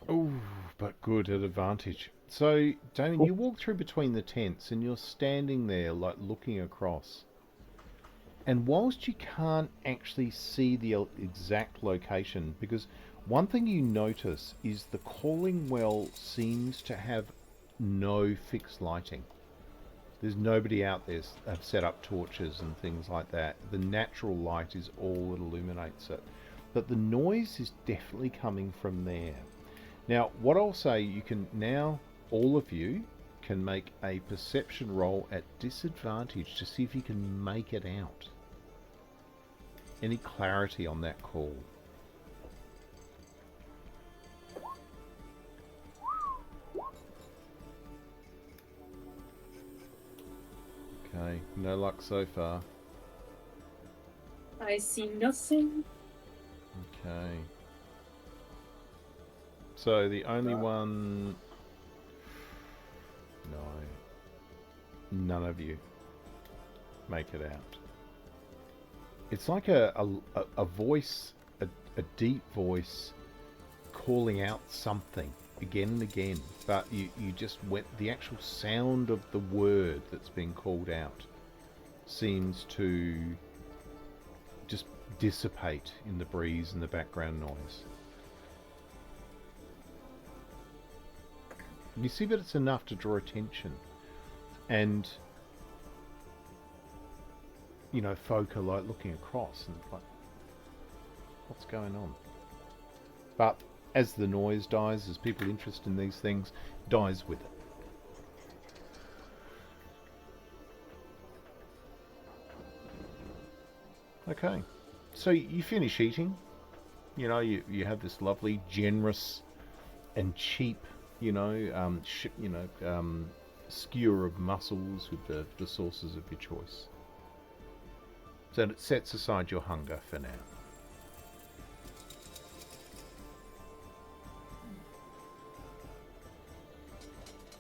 Oh, but good at advantage. So, Damien, you walk through between the tents and you're standing there, like, looking across. And whilst you can't actually see the exact location, because one thing you notice is the calling well seems to have no fixed lighting. There's nobody out there have set up torches and things like that. The natural light is all that illuminates it. But the noise is definitely coming from there. Now, what I'll say, you can now, all of you can make a perception roll at disadvantage to see if you can make it out. Any clarity on that call? Okay, no luck so far. I see nothing. Okay. So the only one... No. None of you make it out. It's like a voice, a deep voice calling out something again and again, but you just went, the actual sound of the word that's being called out seems to just dissipate in the breeze and the background noise. You see that it's enough to draw attention, and you know, folk are like looking across and like, what's going on? But as the noise dies, as people interested in these things dies with it. Okay, so you finish eating. You know, you have this lovely, generous, and cheap, skewer of mussels with the sauces of your choice. So it sets aside your hunger for now.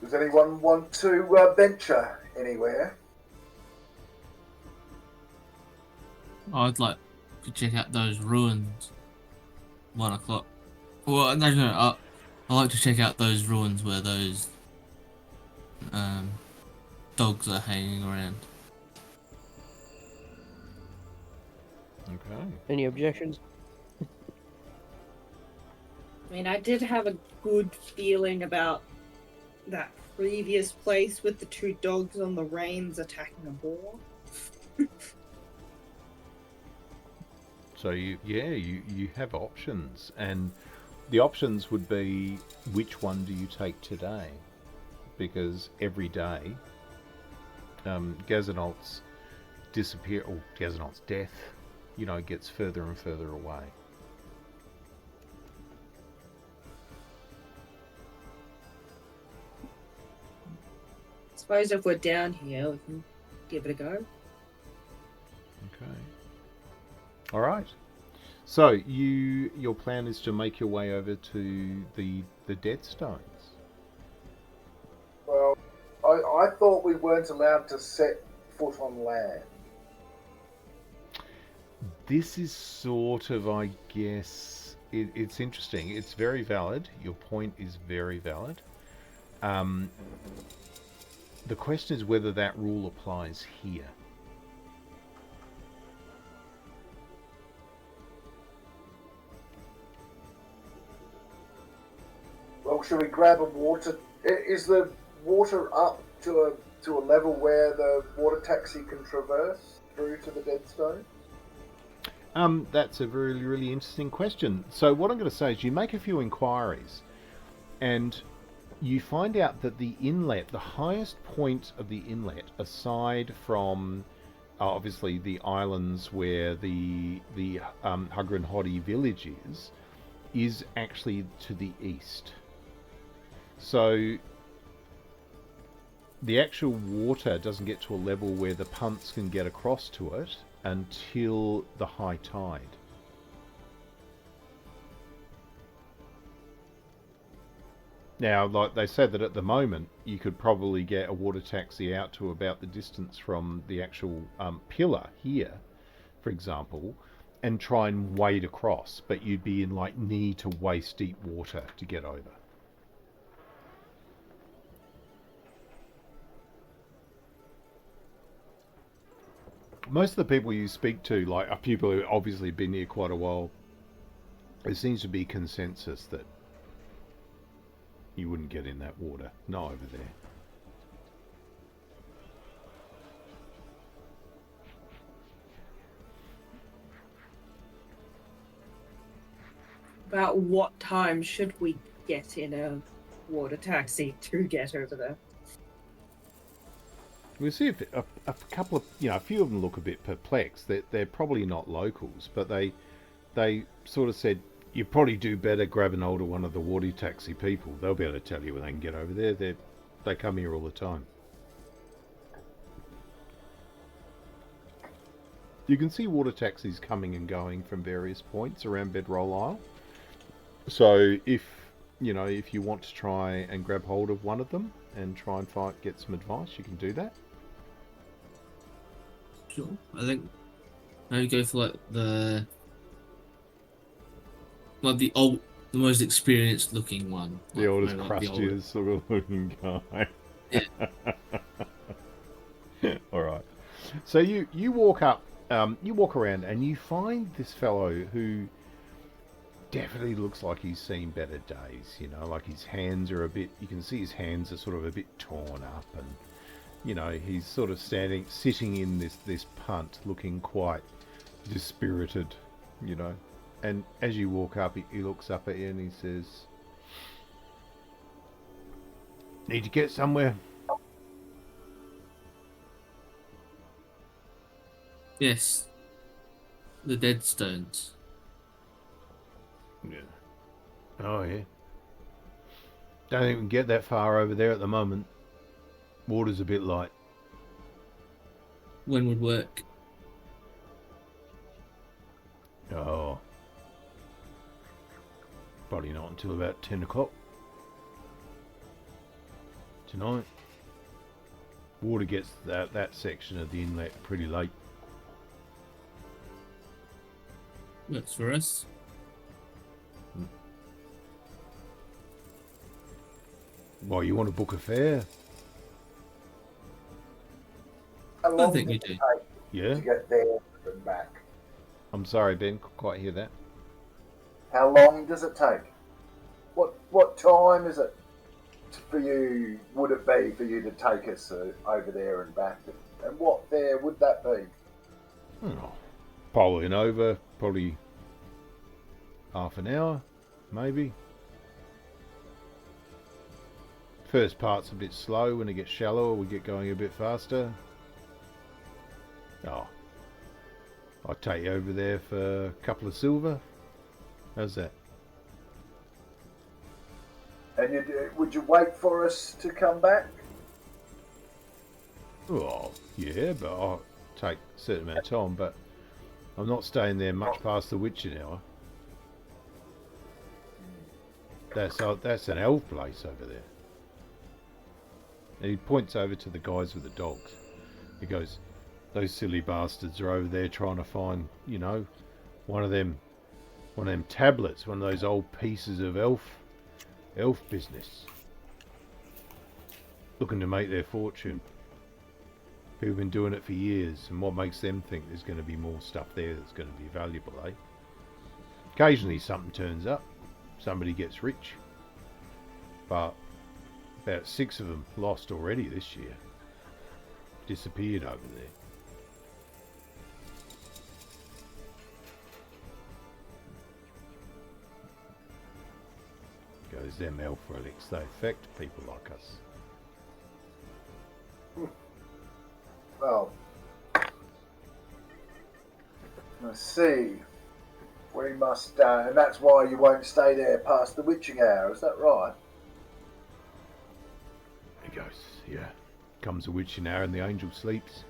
Does anyone want to venture anywhere? I'd like to check out those ruins. 1 o'clock. Well, no. I like to check out those ruins where those dogs are hanging around. Okay. Any objections? I mean, I did have a good feeling about that previous place with the 2 dogs on the reins attacking a boar. So you have options, and the options would be, which one do you take today? Because every day, Gasanolt's disappear, or Gasanolt's death, gets further and further away. Suppose if we're down here, we can give it a go. Okay. All right. So your plan is to make your way over to the Dead Stones. Well, I thought we weren't allowed to set foot on land. This is sort of, I guess, it's interesting. It's very valid. Your point is very valid. The question is whether that rule applies here. Well, should we grab a water? Is the water up to a level where the water taxi can traverse through to the Dead Stone? That's a really, really interesting question. So what I'm going to say is you make a few inquiries, and you find out that the inlet, the highest point of the inlet, aside from obviously the islands where the Hugger and Hoddy village is actually to the east. So the actual water doesn't get to a level where the punts can get across to it until the high tide. Now, like they said, that at the moment you could probably get a water taxi out to about the distance from the actual pillar here, for example, and try and wade across, but you'd be in like knee to waist deep water to get over. Most of the people you speak to, like, are people who obviously been here quite a while. There seems to be consensus that you wouldn't get in that water. Not over there. About what time should we get in a water taxi to get over there? We'll see if a couple of, a few of them look a bit perplexed. They're probably not locals, but they sort of said, you probably do better grabbing hold of one of the water taxi people. They'll be able to tell you when they can get over there. They come here all the time. You can see water taxis coming and going from various points around Bedroll Isle. So if you want to try and grab hold of one of them and try and get some advice, you can do that. Sure. I think maybe go for the most experienced looking one. The oldest, maybe, crustiest sort of looking guy. Yeah. All right. So you walk up, you walk around, and you find this fellow who definitely looks like he's seen better days. Like his hands are you can see his hands are sort of a bit torn up, and he's sort of sitting in this punt, looking quite dispirited. And as you walk up, he looks up at you and he says, "Need to get somewhere?" Yes. The Deadstones. Yeah. Oh, yeah. Don't think we can get that far over there at the moment. Water's a bit light. When would work? Oh. Probably not until about 10 o'clock. Tonight. Water gets that section of the inlet pretty late. Works for us. Well, you want to book a fare? How long think we does do. it take Yeah? to get there and back? I'm sorry, Ben. Couldn't quite hear that. How long does it take? What time is it for you? Would it be for you to take us over there and back? And what fare would that be? Probably half an hour, maybe. First part's a bit slow. When it gets shallower, we get going a bit faster. Oh, I'll take you over there for a couple of silver. How's that? And would you wait for us to come back? Oh, yeah, but I'll take a certain amount of time. But I'm not staying there much past the witching hour. That's an elf place over there. And he points over to the guys with the dogs. He goes, "Those silly bastards are over there trying to find, one of them tablets, one of those old pieces of elf business. Looking to make their fortune. People have been doing it for years, and what makes them think there's going to be more stuff there that's going to be valuable, eh? Occasionally something turns up, somebody gets rich, but about 6 of them lost already this year. Disappeared over there. Goes them elf relics, they affect people like us. Well, let's see. We must, and that's why you won't stay there past the witching hour, is that right? He goes, yeah. Comes the witching hour and the angel sleeps.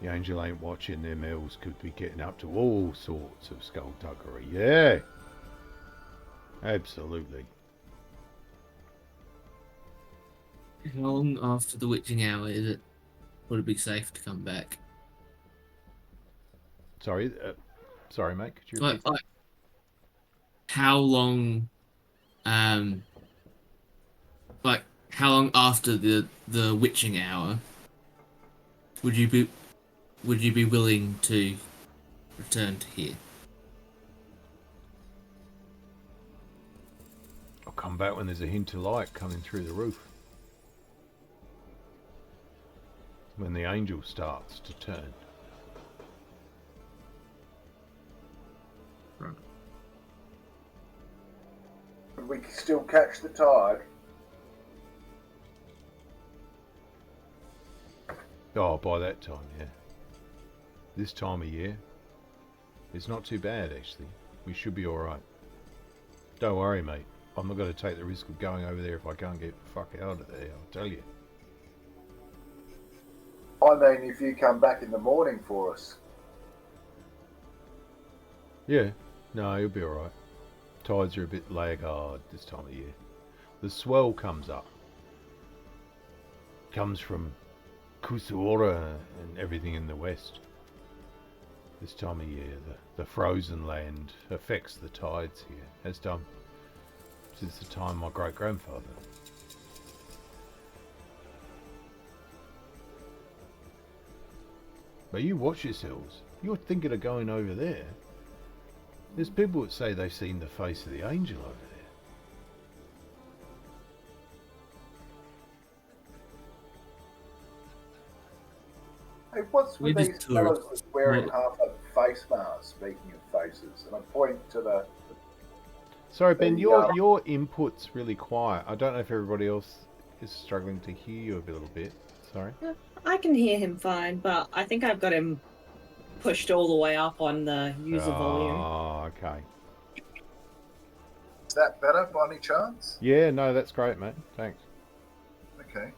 The angel ain't watching. Them elves could be getting up to all sorts of skullduggery. Yeah. Absolutely. How long after the witching hour would it be safe to come back? Sorry, mate. Could you repeat? Like how long? How long after the witching hour would you be willing to return to here? I'll come back when there's a hint of light coming through the roof. When the angel starts to turn. Right. And we can still catch the tide. Oh, by that time, yeah. This time of year, it's not too bad, actually. We should be alright. Don't worry, mate. I'm not going to take the risk of going over there if I can't get the fuck out of there, I'll tell you. I mean, if you come back in the morning for us. Yeah, no, you'll be alright. Tides are a bit laggard this time of year. The swell comes up. Comes from Kusuora and everything in the west. This time of year, the frozen land affects the tides here, has done since the time of my great-grandfather. But you watch yourselves. You're thinking of going over there. There's people that say they've seen the face of the angel over there. Hey, what's with We these just fellas toured. that's wearing Well- half a face mask, speaking of faces? And I point to the... Sorry, Ben, The, your input's really quiet. I don't know if everybody else is struggling to hear you a little bit. Sorry. I can hear him fine, but I think I've got him pushed all the way up on the user volume. Oh, okay. Is that better by any chance? Yeah, no, that's great, mate. Thanks. Okay.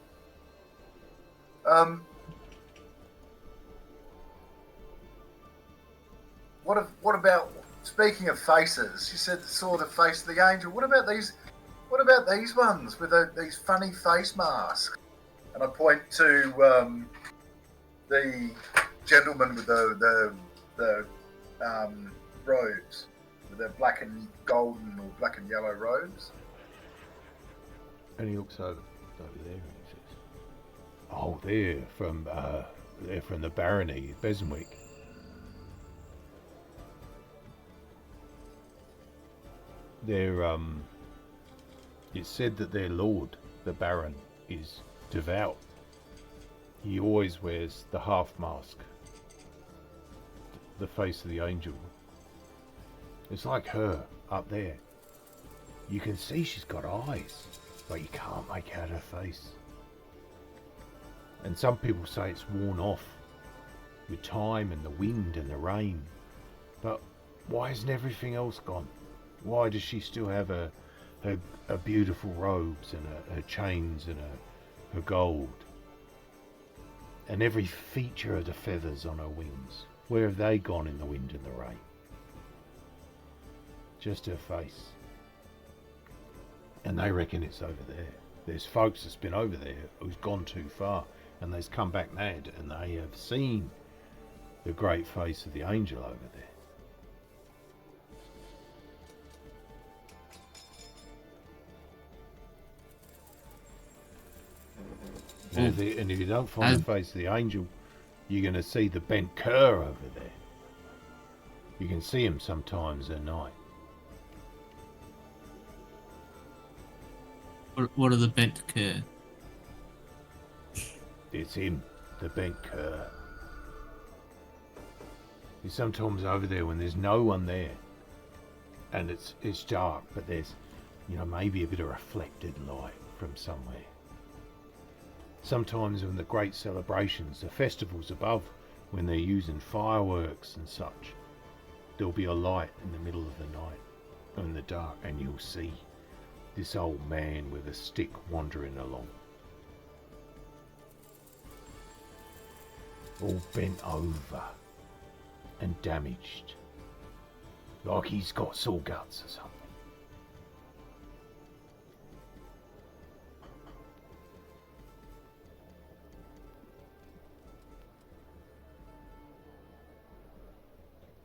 What about, speaking of faces, you said saw the face of the angel. What about these ones with these funny face masks? And I point to the gentleman with the robes, with the black and golden or black and yellow robes. And he looks over there and he says, "Oh, they're from the barony, Bessenwick. They're it's said that their lord, the Baron, is devout. He always wears the half mask, the face of the angel. It's like her up there. You can see she's got eyes, but you can't make out her face. And some people say it's worn off with time and the wind and the rain. But why isn't everything else gone? Why does she still have her beautiful robes and her chains and her gold? And every feature of the feathers on her wings, where have they gone in the wind and the rain? Just her face. And they reckon it's over there. There's folks that's been over there who's gone too far, and they've come back mad, and they have seen the great face of the angel over there. And if you don't find the face of the angel, you're going to see the bent cur over there. You can see him sometimes at night. What are the bent cur? It's him, the bent cur. He's sometimes over there when there's no one there, and it's dark, but there's, maybe a bit of reflected light from somewhere. Sometimes when the great celebrations, the festivals above, when they're using fireworks and such, there'll be a light in the middle of the night, in the dark, and you'll see this old man with a stick wandering along. All bent over and damaged, like he's got sore guts or something.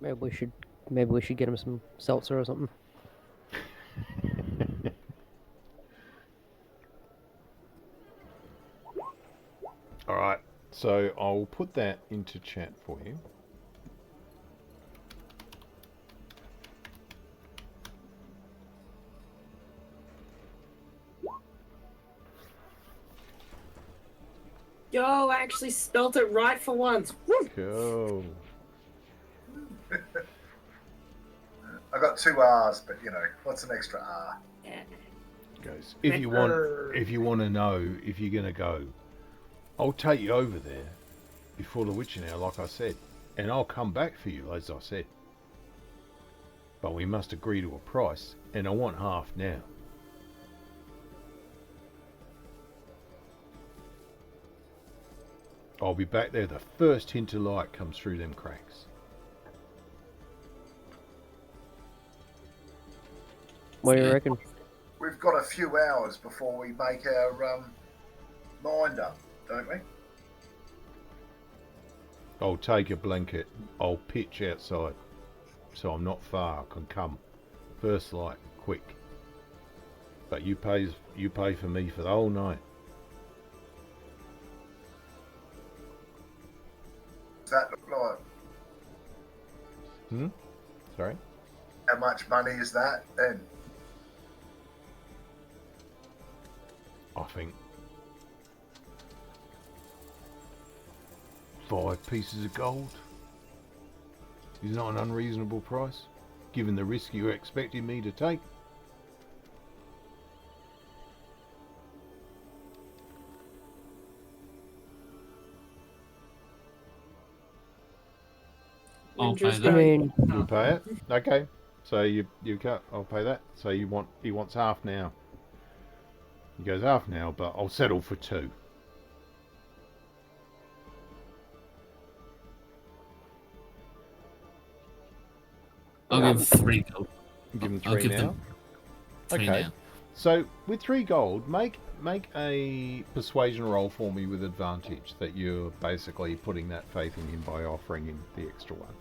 Maybe we should get him some seltzer or something. Alright, so I'll put that into chat for you. Yo, I actually spelt it right for once. Woo! Cool. I got two R's, but what's an extra R? Yeah. Goes. If you want to know if you're gonna go, I'll take you over there before the witching hour, like I said. And I'll come back for you, as I said. But we must agree to a price, and I want half now. I'll be back there the first hint of light comes through them cracks. What do you reckon? We've got a few hours before we make our mind up, don't we? I'll take a blanket. I'll pitch outside, so I'm not far. I can come. First light, quick. But you pay for me for the whole night. Does that look like? Sorry? How much money is that then? I think 5 pieces of gold is not an unreasonable price, given the risk you're expecting me to take. I'll pay Just that. I mean, You'll pay it? Okay. So you got, I'll pay that. So he wants half now. He goes half now, but I'll settle for 2. I'll give 3 gold. Give him I'll 3 give now. them 3 Okay. now. So with 3 gold, make a persuasion roll for me with advantage that you're basically putting that faith in him by offering him the extra one.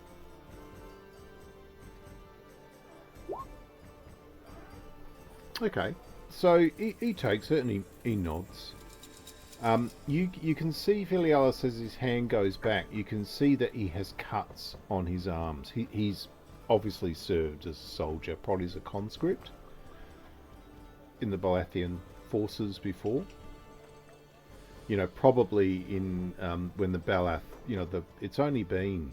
Okay, so he takes it and he nods. You can see Filialis, as his hand goes back, you can see that he has cuts on his arms. He's obviously served as a soldier, probably as a conscript in the Balathian forces before. You know, probably in when the Balath, you know, it's only been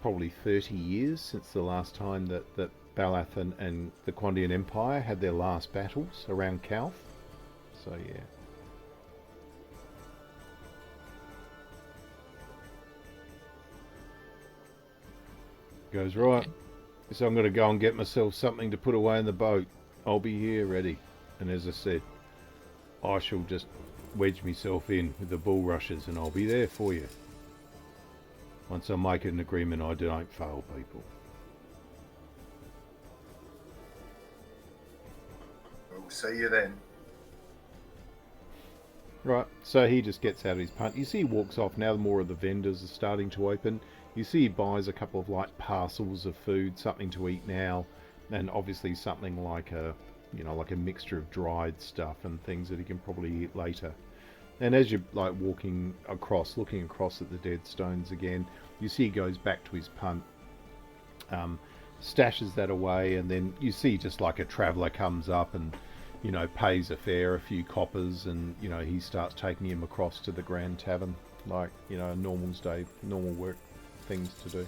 probably 30 years since the last time that Balath and the Quandian Empire had their last battles around Calth. So yeah. Goes, right, so I'm going to go and get myself something to put away in the boat. I'll be here ready. And as I said, I shall just wedge myself in with the bulrushes and I'll be there for you. Once I make an agreement, I don't fail people. We'll see you then. Right, so he just gets out of his punt. You see he walks off now. More of the vendors are starting to open. You see he buys a couple of like parcels of food, something to eat now, and obviously something like a, you know, like a mixture of dried stuff and things that he can probably eat later. And as you're like walking across, looking across at the dead stones again, you see he goes back to his punt, stashes that away, and then you see just like a traveller comes up and, you know, pays a fare, a few coppers, and, you know, he starts taking him across to the Grand Tavern, like, you know, normal work things to do.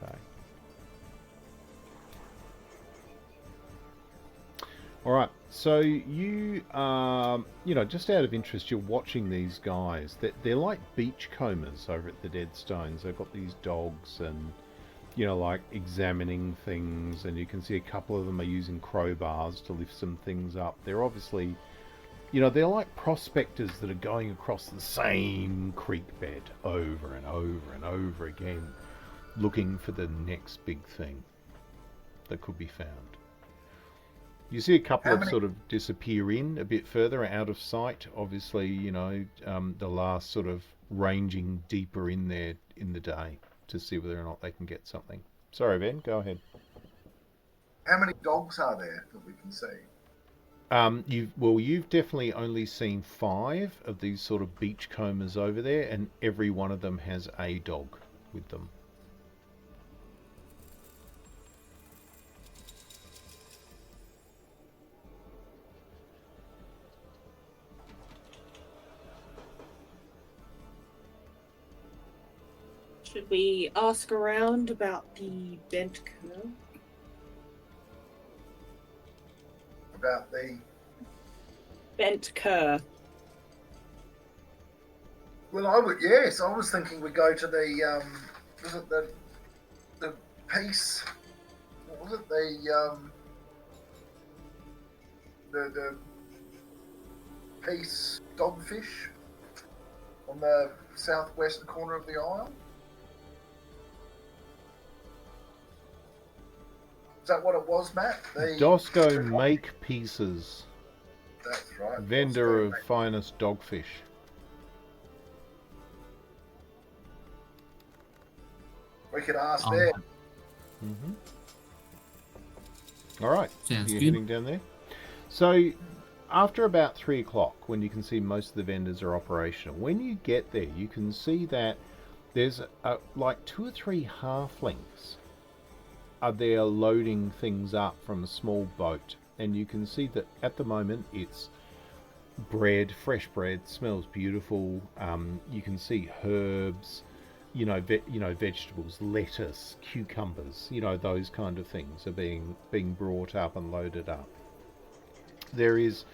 Okay. Alright, so you you know, just out of interest, you're watching these guys. They're like beachcombers over at the Dead Stones. They've got these dogs and, you know, like examining things, and you can see a couple of them are using crowbars to lift some things up. They're obviously, you know, they're like prospectors that are going across the same creek bed over and over and over again, looking for the next big thing that could be found. You see a couple of sort of disappear in a bit further out of sight. Obviously, you know, the last sort of ranging deeper in there in the day to see whether or not they can get something. Sorry, Ben, go ahead. How many dogs are there that we can see? You've definitely only seen 5 of these sort of beachcombers over there, and every one of them has a dog with them. Should we ask around about the bent curve? About the bent cur. Well, I was thinking we go to the was it the peace? What was it? The peace dogfish on the southwestern corner of the isle. Is that what it was, Matt? Dosco Make Pieces, That's right. vendor of Dosco finest dogfish. We could ask Oh, there. Mm-hmm. All right, Sounds you're good. heading down there. So, after about 3 o'clock, when you can see most of the vendors are operational, when you get there, you can see that there's like 2 or 3 halflings are there loading things up from a small boat, and you can see that at the moment it's bread, fresh bread, smells beautiful. You can see herbs, vegetables, lettuce, cucumbers, those kind of things are being brought up and loaded up. There is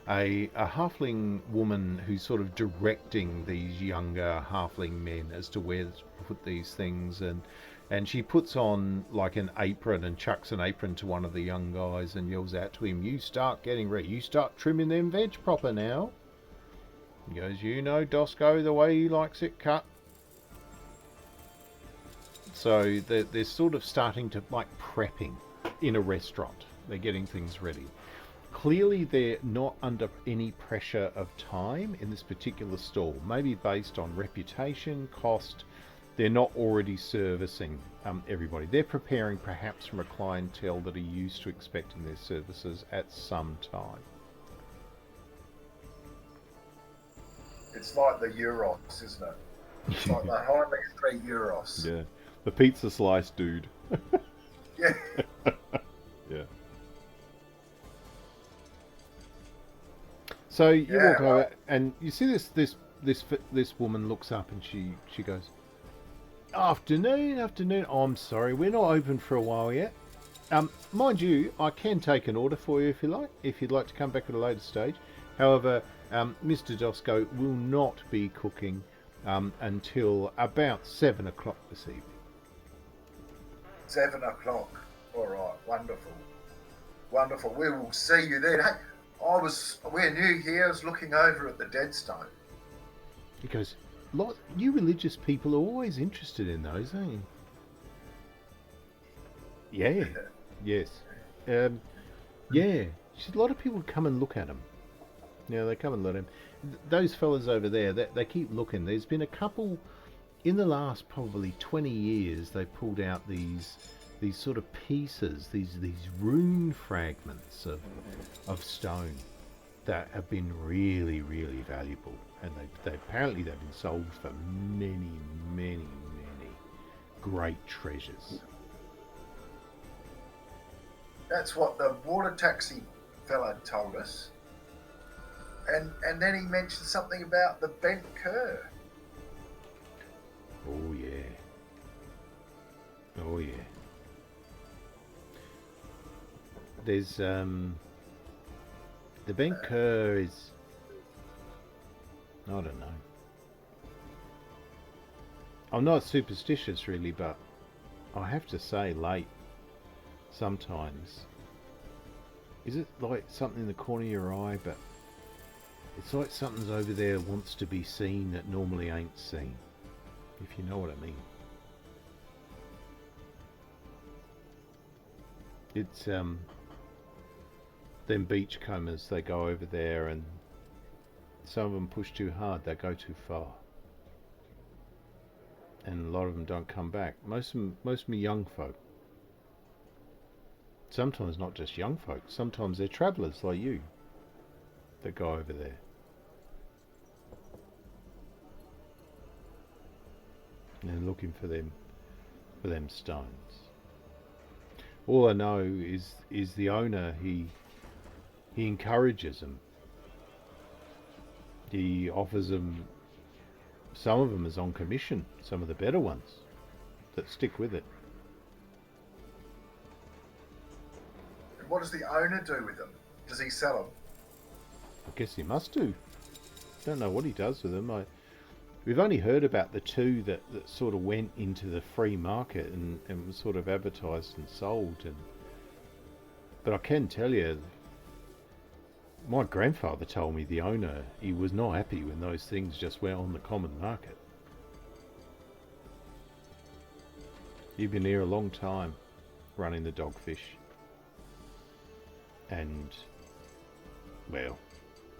a halfling woman who's sort of directing these younger halfling men as to where to put these things, and she puts on like an apron and chucks an apron to one of the young guys and yells out to him, "You start getting ready, you start trimming them veg proper now." He goes, Dosco, the way he likes it cut. So they're sort of starting to, like, prepping in a restaurant. They're getting things ready. Clearly they're not under any pressure of time in this particular stall, maybe based on reputation, cost. They're not already servicing everybody. They're preparing perhaps from a clientele that are used to expecting their services at some time. It's like the Euros, isn't it? It's like the Heinrich 3 Euros. Yeah, the pizza slice dude. Yeah. Yeah. So you Yeah, walk over right. and you see this woman looks up and she goes, Afternoon. Oh, I'm sorry, we're not open for a while yet. Mind you, I can take an order for you if you'd like to come back at a later stage. However, Mr. Dosco will not be cooking until about 7 o'clock this evening. 7 o'clock. All right, wonderful. We will see you then. Hey, we're new here. I was looking over at the Deadstone. He goes, you religious people are always interested in those, aren't you? Yeah. Yes. Yeah. A lot of people come and look at them. Yeah, they come and look at them. Those fellas over there, they keep looking. There's been a couple in the last probably 20 years. They pulled out these sort of pieces, these rune fragments of stone that have been really, really valuable, and they apparently they've been sold for many, many, many great treasures. That's what the water taxi fella told us. And then he mentioned something about the bent cur. Oh yeah. There's the bent cur is, I don't know. I'm not superstitious really, but I have to say late sometimes. Is it like something in the corner of your eye, but it's like something's over there wants to be seen that normally ain't seen, if you know what I mean. It's them beachcombers, they go over there, and some of them push too hard, they go too far, and a lot of them don't come back. Most of them are young folk. Sometimes not just young folk, sometimes they're travellers like you that go over there. And they're looking for them stones. All I know is the owner, he encourages them. He offers them, some of them is on commission, some of the better ones that stick with it. And what does the owner do with them? Does he sell them? I guess he must do. Don't know what he does with them. We've only heard about the two that sort of went into the free market and was sort of advertised and sold. But I can tell you, my grandfather told me the owner, he was not happy when those things just went on the common market. He'd been here a long time, running the Dogfish. And, well,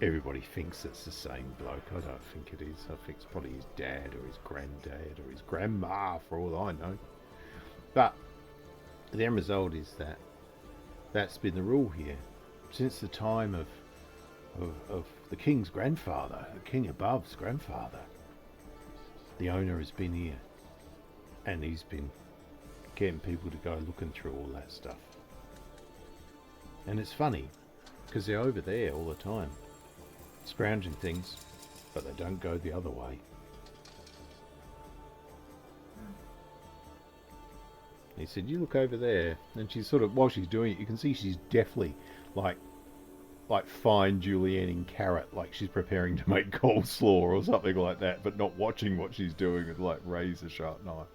everybody thinks it's the same bloke. I don't think it is. I think it's probably his dad or his granddad or his grandma, for all I know. But the end result is that's been the rule here since the time of the king's grandfather, the king above's grandfather. The owner has been here, and he's been getting people to go looking through all that stuff. And it's funny because they're over there all the time, scrounging things, but they don't go the other way. He said, "You look over there," and she's sort of, while she's doing it, you can see she's definitely like fine julienning carrot, like she's preparing to make coleslaw or something like that, but not watching what she's doing with like razor sharp knife.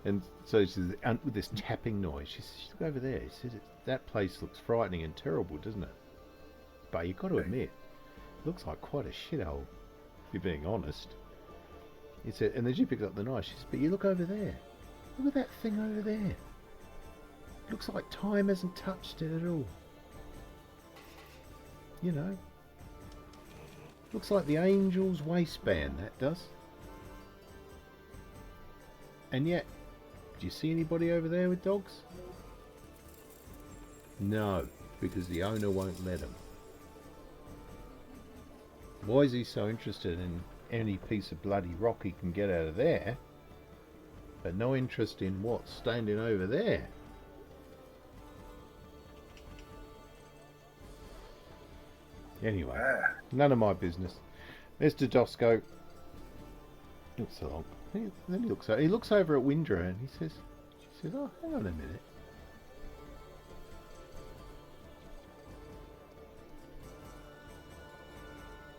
And so she's with this tapping noise. She says, "Look over there." He said, "That place looks frightening and terrible, doesn't it? But you've got to admit, it looks like quite a shithole, if you're being honest." He said, and then she picked up the knife. She said, "But you look over there. Look at that thing over there. Looks like time hasn't touched it at all. You know, looks like the angel's waistband, that does. And yet, do you see anybody over there with dogs?" "No, because the owner won't let him." Why is he so interested in any piece of bloody rock he can get out of there, but no interest in what's standing over there? Anyway, none of my business. Mr. Dosco looks so long. Then he looks over at Windra and she says, "Oh, hang on a minute.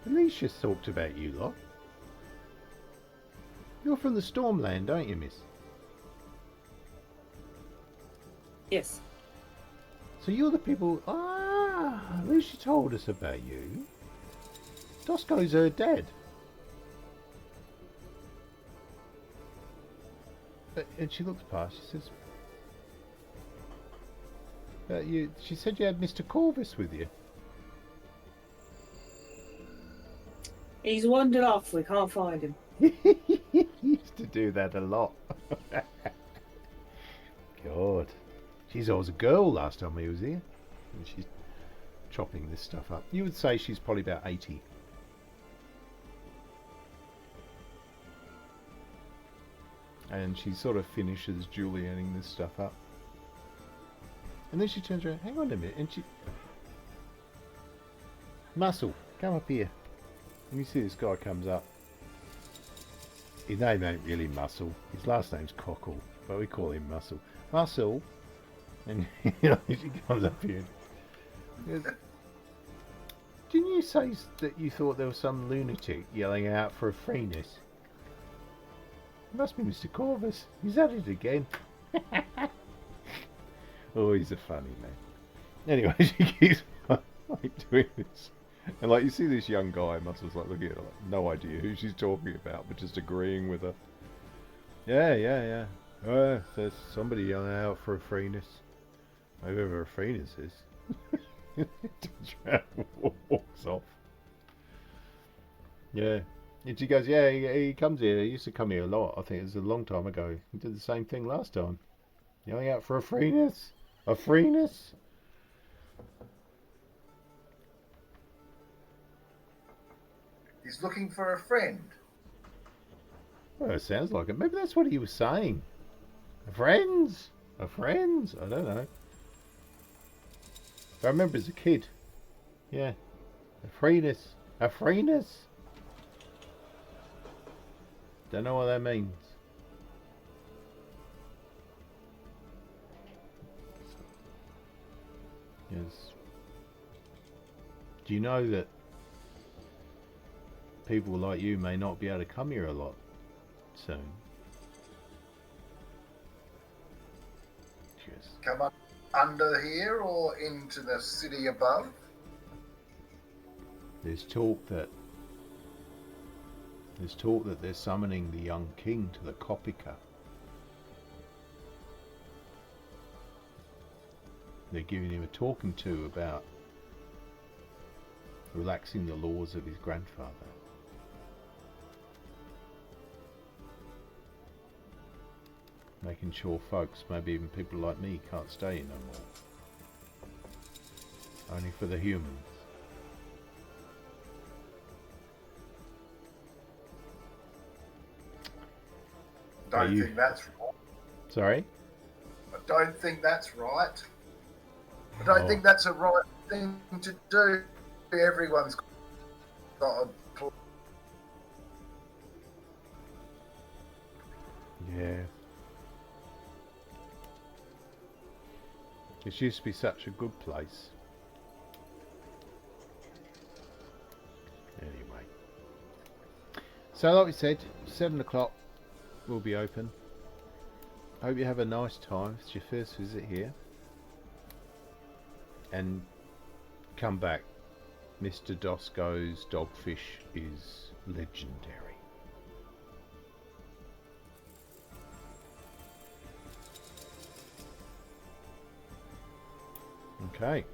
Alicia's talked about you lot. You're from the Stormland, aren't you, miss?" Yes. "So you're the people... Alicia told us about you. Dosco's her dad." And she looks past, she says, she said you had Mr. Corvus with you." He's wandered off. We can't find him. He used to do that a lot. God. She's always a girl last time he was here. And she's chopping this stuff up. You would say she's probably about 80. And she sort of finishes julienning this stuff up. And then she turns around, "Hang on a minute," and she... "Muscle, come up here." And you see this guy comes up. His name ain't really Muscle. His last name's Cockle, but we call him Muscle. "Muscle." And she comes up here and goes, "Didn't you say that you thought there was some lunatic yelling out for a freeness?" "It must be Mr. Corvus. He's at it again." Oh, he's a funny man. Anyway, she keeps doing this. And you see this young guy, Muscle's looking at her, no idea who she's talking about, but just agreeing with her. Yeah. There's somebody yelling out for a freeness. Whoever a freeness is. Turns around and walks off. Yeah. And she goes, "Yeah, he comes here. He used to come here a lot. I think it was a long time ago. He did the same thing last time. Yelling out for a freeness. A freeness?" He's looking for a friend. Well, it sounds like it. Maybe that's what he was saying. Friends? Friends? I don't know. I remember as a kid. Yeah. A freeness. A freeness? Don't know what that means. Yes. Do you know that people like you may not be able to come here a lot soon. Cheers. Come up under here or into the city above? There's talk that they're summoning the young king to the Kopika. They're giving him a talking to about relaxing the laws of his grandfather. Making sure folks, maybe even people like me, can't stay here no more. Only for the humans. Don't think that's right. Sorry? I don't think that's right. I don't think that's a right thing to do. Everyone's got a... Yeah. This used to be such a good place. Anyway. So like we said, 7 o'clock we'll be open. Hope you have a nice time. It's your first visit here. And come back. Mr. Dosco's Dogfish is legendary. Okay.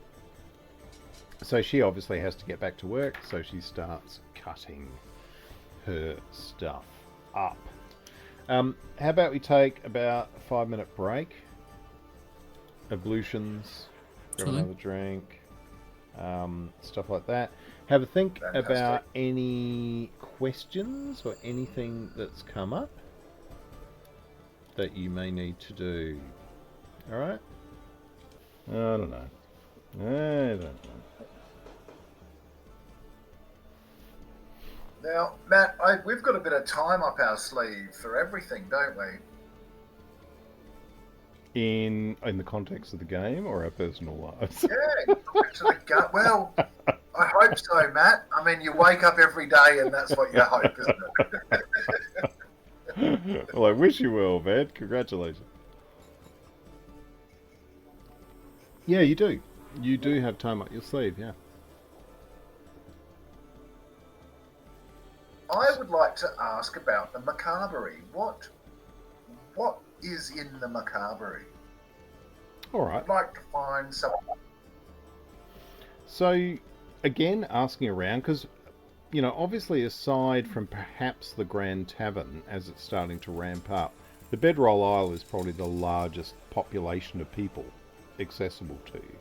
So she obviously has to get back to work, so she starts cutting her stuff up. How about we take about a 5-minute break? Ablutions, grab Sorry? another drink, stuff like that. Have a think Fantastic. about any questions or anything that's come up that you may need to do. Alright? I don't know. I don't know. Now, Matt, we've got a bit of time up our sleeve for everything, don't we? In the context of the game or our personal lives? Yeah, to the gut. Well, I hope so, Matt. I mean, you wake up every day and that's what you hope, isn't it? Well, I wish you well, man. Congratulations. Yeah, you do. You do have time up your sleeve, yeah. I would like to ask about the macabre. What is in the macabre? Alright. I'd like to find some... So, again, asking around, because, you know, obviously aside from perhaps the Grand Tavern, as it's starting to ramp up, the Bedroll Isle is probably the largest population of people accessible to you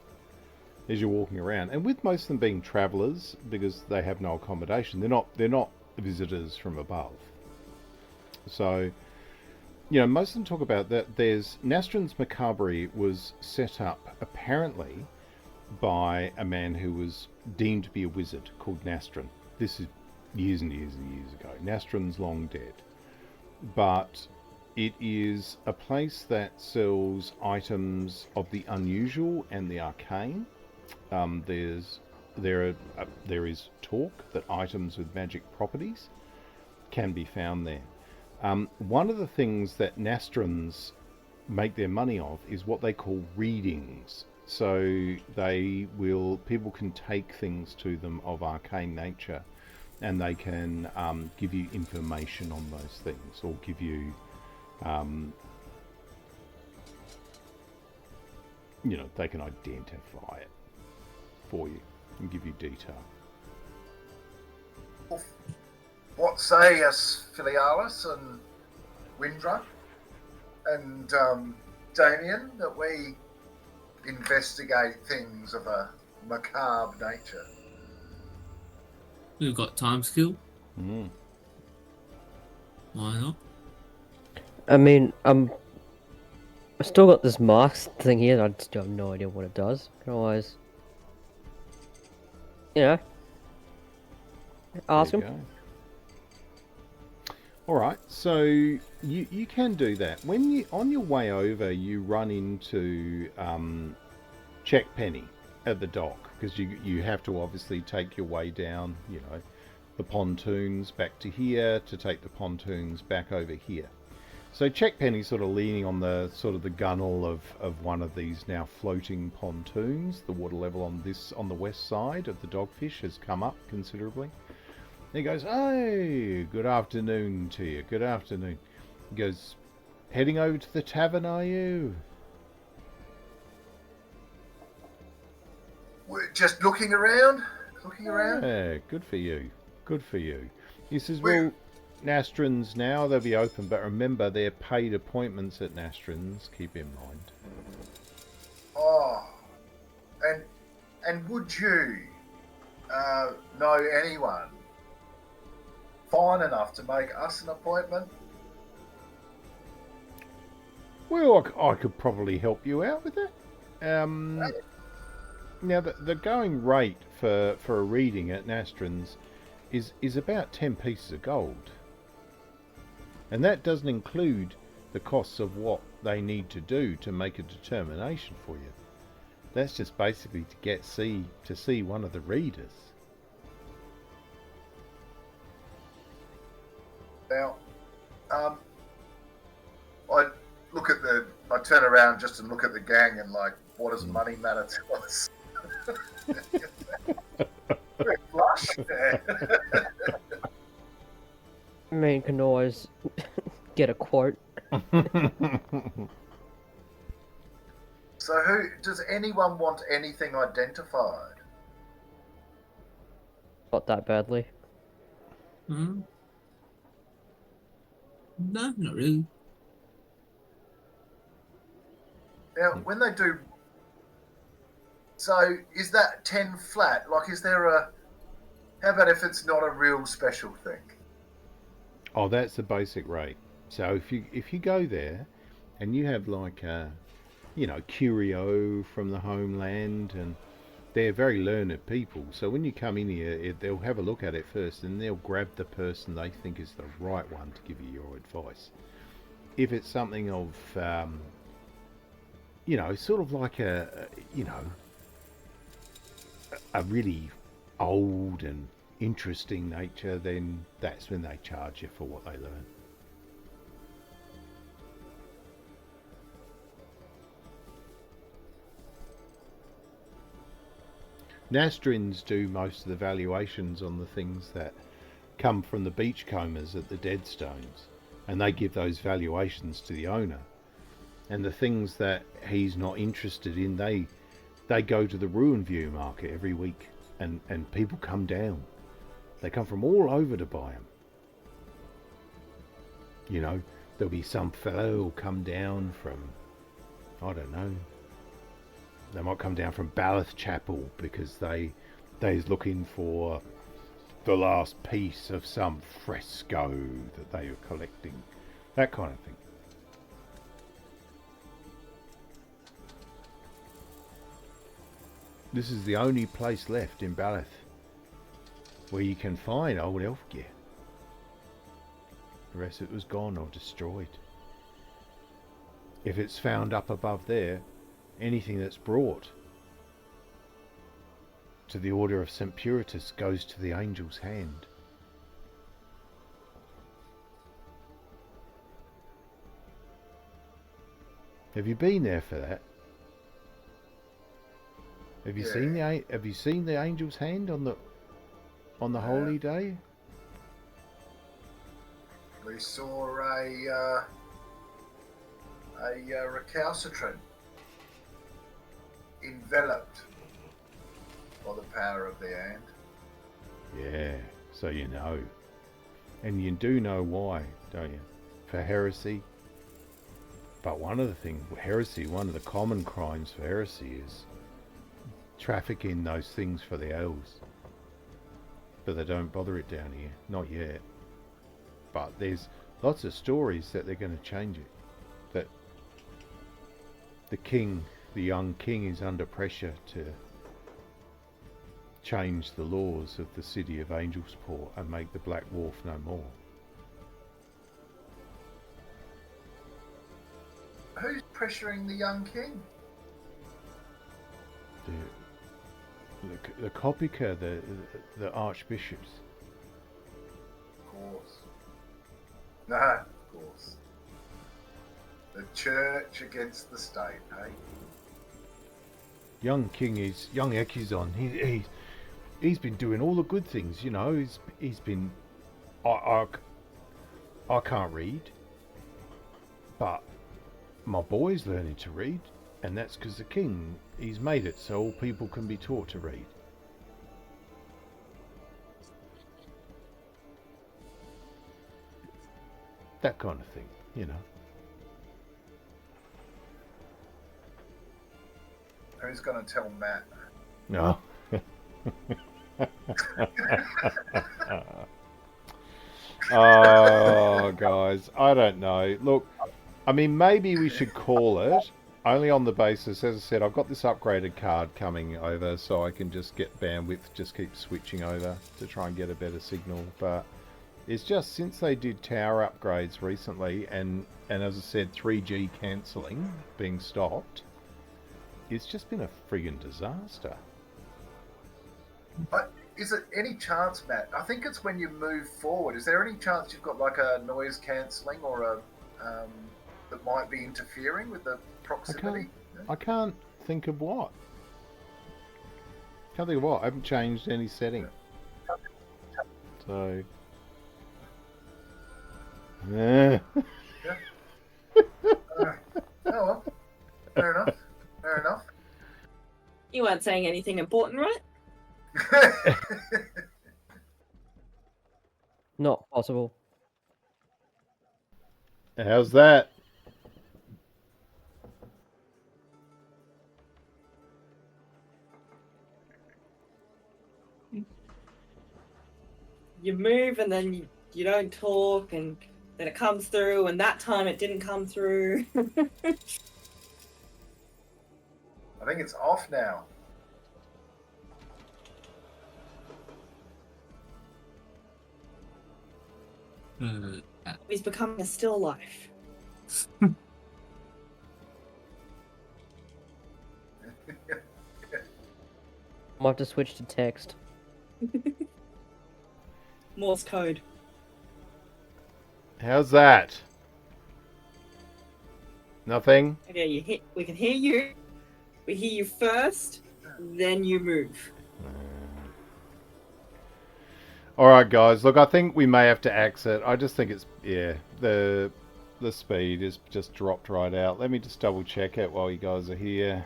as you're walking around. And with most of them being travellers, because they have no accommodation, they're not visitors from above. So, you know, most of them talk about that there's... Nastrin's Macabre was set up, apparently, by a man who was deemed to be a wizard called Nastrin. This is years and years and years ago. Nastrin's long dead. But it is a place that sells items of the unusual and the arcane. There is talk that items with magic properties can be found there. One of the things that Nastrans make their money of is what they call readings. So people can take things to them of arcane nature, and they can give you information on those things, or give you, you know, they can identify it for you and give you detail. What say us, Filialis and Windra and Damien, that we investigate things of a macabre nature? We've got time skill. Mm. Why not? I mean, I still got this mask thing here. I still have no idea what it does. Can always, you know, ask There him. you go. All right, so you can do that. When you on your way over, you run into Check Penny at the dock, because you have to obviously take your way down, you know, the pontoons back to here to take the pontoons back over here. So Check Penny's sort of leaning on the gunnel of one of these now floating pontoons. The water level on the west side of the Dogfish has come up considerably. And he goes, "Hey, good afternoon to you. Good afternoon." He goes, "Heading over to the tavern, are you?" We're just looking around. Looking around. Yeah, good for you. Good for you. He says, "Well, Nastrans now, they'll be open, but remember they're paid appointments at Nastrans, keep in mind." Oh, and would you know anyone fine enough to make us an appointment? Well, I could probably help you out with that. Now, the going rate for a reading at Nastrans is about 10 pieces of gold. And that doesn't include the costs of what they need to do to make a determination for you. That's just basically to see one of the readers. Now, I turn around just and look at the gang and like, what does money matter to us? We're flush. Man can always get a quote. So does anyone want anything identified? Not that badly. No, not really. Now, when they do, so is that 10 flat? Like, is there how about if it's not a real special thing? Oh, that's the basic rate. So if you go there and you have like a, curio from the homeland, and they're very learned people. So when you come in here, they'll have a look at it first, and they'll grab the person they think is the right one to give you your advice. If it's something of, sort of like a really old and interesting nature, then that's when they charge you for what they learn. Nastrins do most of the valuations on the things that come from the beachcombers at the Deadstones, and they give those valuations to the owner. And the things that he's not interested in, they go to the Ruin View market every week, and people come down. They come from all over to buy them. There'll be some fellow who'll come down from, I don't know, they might come down from Ballath Chapel because they's looking for the last piece of some fresco that they are collecting. That kind of thing. This is the only place left in Ballath where you can find old elf gear. The rest of it was gone or destroyed. If it's found up above there, anything that's brought to the Order of St. Puritas goes to the Angel's Hand. Have you been there for that? Have you seen the Angel's Hand on the holy day? We saw a recalcitrant enveloped by the power of the hand. Yeah, so you know. And you do know why, don't you? For heresy. But one of the common crimes for heresy is trafficking those things for the Aelves. But they don't bother it down here. Not yet. But there's lots of stories that they're going to change it. That the young king is under pressure to change the laws of the city of Angelsport and make the Blackwharf no more. Who's pressuring the young king? The Kopika, the archbishops. course. Nah, of course. The church against the state, eh? Young Ekizon, he's been doing all the good things, you know. He's been, I can't read, but my boy's learning to read, and that's because the king, he's made it so all people can be taught to read. That kind of thing, you know. Who's going to tell Matt? No. Oh, guys, I don't know. Look, I mean, maybe we should call it, only on the basis, as I said, I've got this upgraded card coming over, so I can just get bandwidth, just keep switching over to try and get a better signal. But it's just since they did tower upgrades recently, and as I said, 3G cancelling, being stopped, it's just been a friggin' disaster. But is it any chance, Matt? I think it's when you move forward. Is there any chance you've got like a noise cancelling or a that might be interfering with the proximity? I can't think of what. Can't think of what. I haven't changed any setting. So. Yeah. Oh well. Fair enough. Fair enough. You weren't saying anything important, right? Not possible. How's that? You move and then you don't talk, and then it comes through, and that time it didn't come through. I think it's off now. He's becoming a still life. Might have to switch to text. Morse code. How's that? Nothing? Okay, we can hear you. We hear you first, then you move. Alright guys, look, I think we may have to exit. I just think it's, yeah, the speed is just dropped right out. Let me just double check it while you guys are here.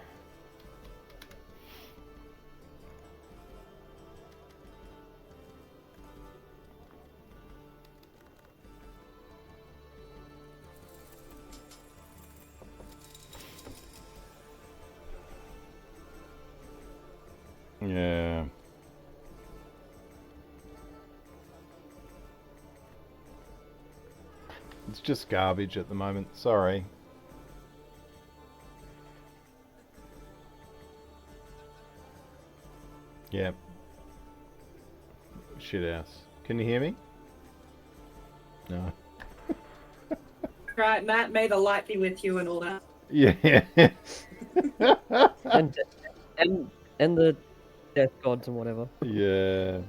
Yeah. It's just garbage at the moment, sorry. Yep. Shit house. Can you hear me? No. Right, Matt, may the light be with you and all that. Yeah. and the death gods and whatever. Yeah.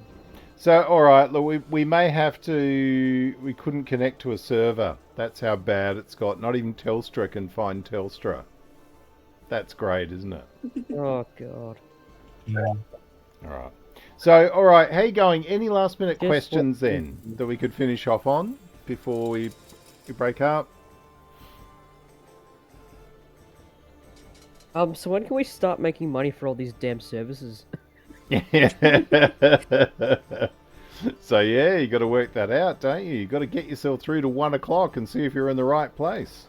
So, alright, look, we may have to... We couldn't connect to a server. That's how bad it's got. Not even Telstra can find Telstra. That's great, isn't it? Oh, God. Yeah. Alright. So, alright, how you going? Any last minute Just questions what- then that we could finish off on before we break up? So when can we start making money for all these damn services? So yeah, you got to work that out, don't you? You got to get yourself through to 1 o'clock and see if you're in the right place.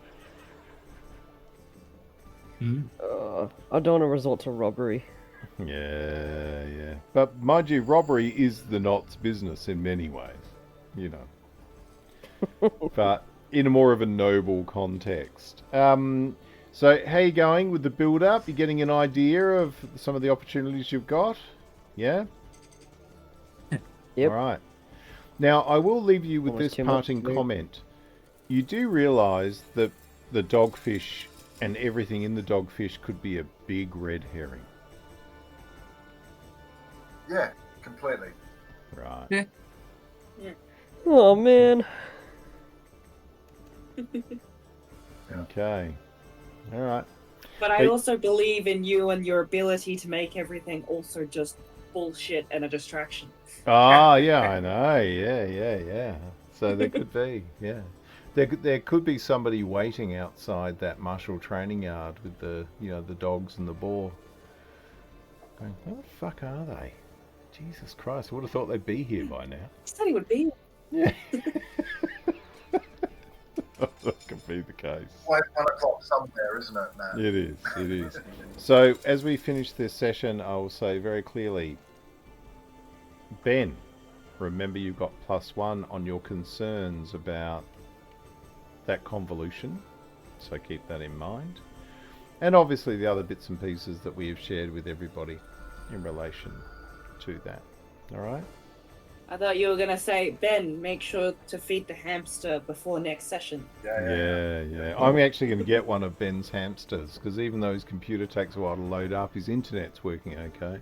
I don't want to resort to robbery. Yeah. But mind you, robbery is the Knot's business in many ways, you know. But in a more of a noble context. So how you going with the build-up? You getting an idea of some of the opportunities you've got? Yeah? Yep. All right. Now, I will leave you with Almost this too much parting to do. comment. You do realise that the dogfish and everything in the dogfish could be a big red herring. Yeah, completely. Right. Yeah. Yeah. Oh man. Okay. All right. But I Hey. also believe in you and your ability to make everything also just bullshit and a distraction. Ah, yeah, I know. Yeah. So there could be, yeah. There could be somebody waiting outside that martial training yard with the, the dogs and the boar. Going, where the fuck are they? Jesus Christ, I would have thought they'd be here by now. I said he would be. Yeah. That could be the case. Well, 1 o'clock somewhere, isn't it, Matt? It is. So as we finish this session, I will say very clearly, Ben, remember you got +1 on your concerns about that convolution, so keep that in mind. And obviously the other bits and pieces that we have shared with everybody in relation to that. All right? I thought you were going to say, Ben, make sure to feed the hamster before next session. Yeah. I'm actually going to get one of Ben's hamsters, because even though his computer takes a while to load up, his internet's working okay.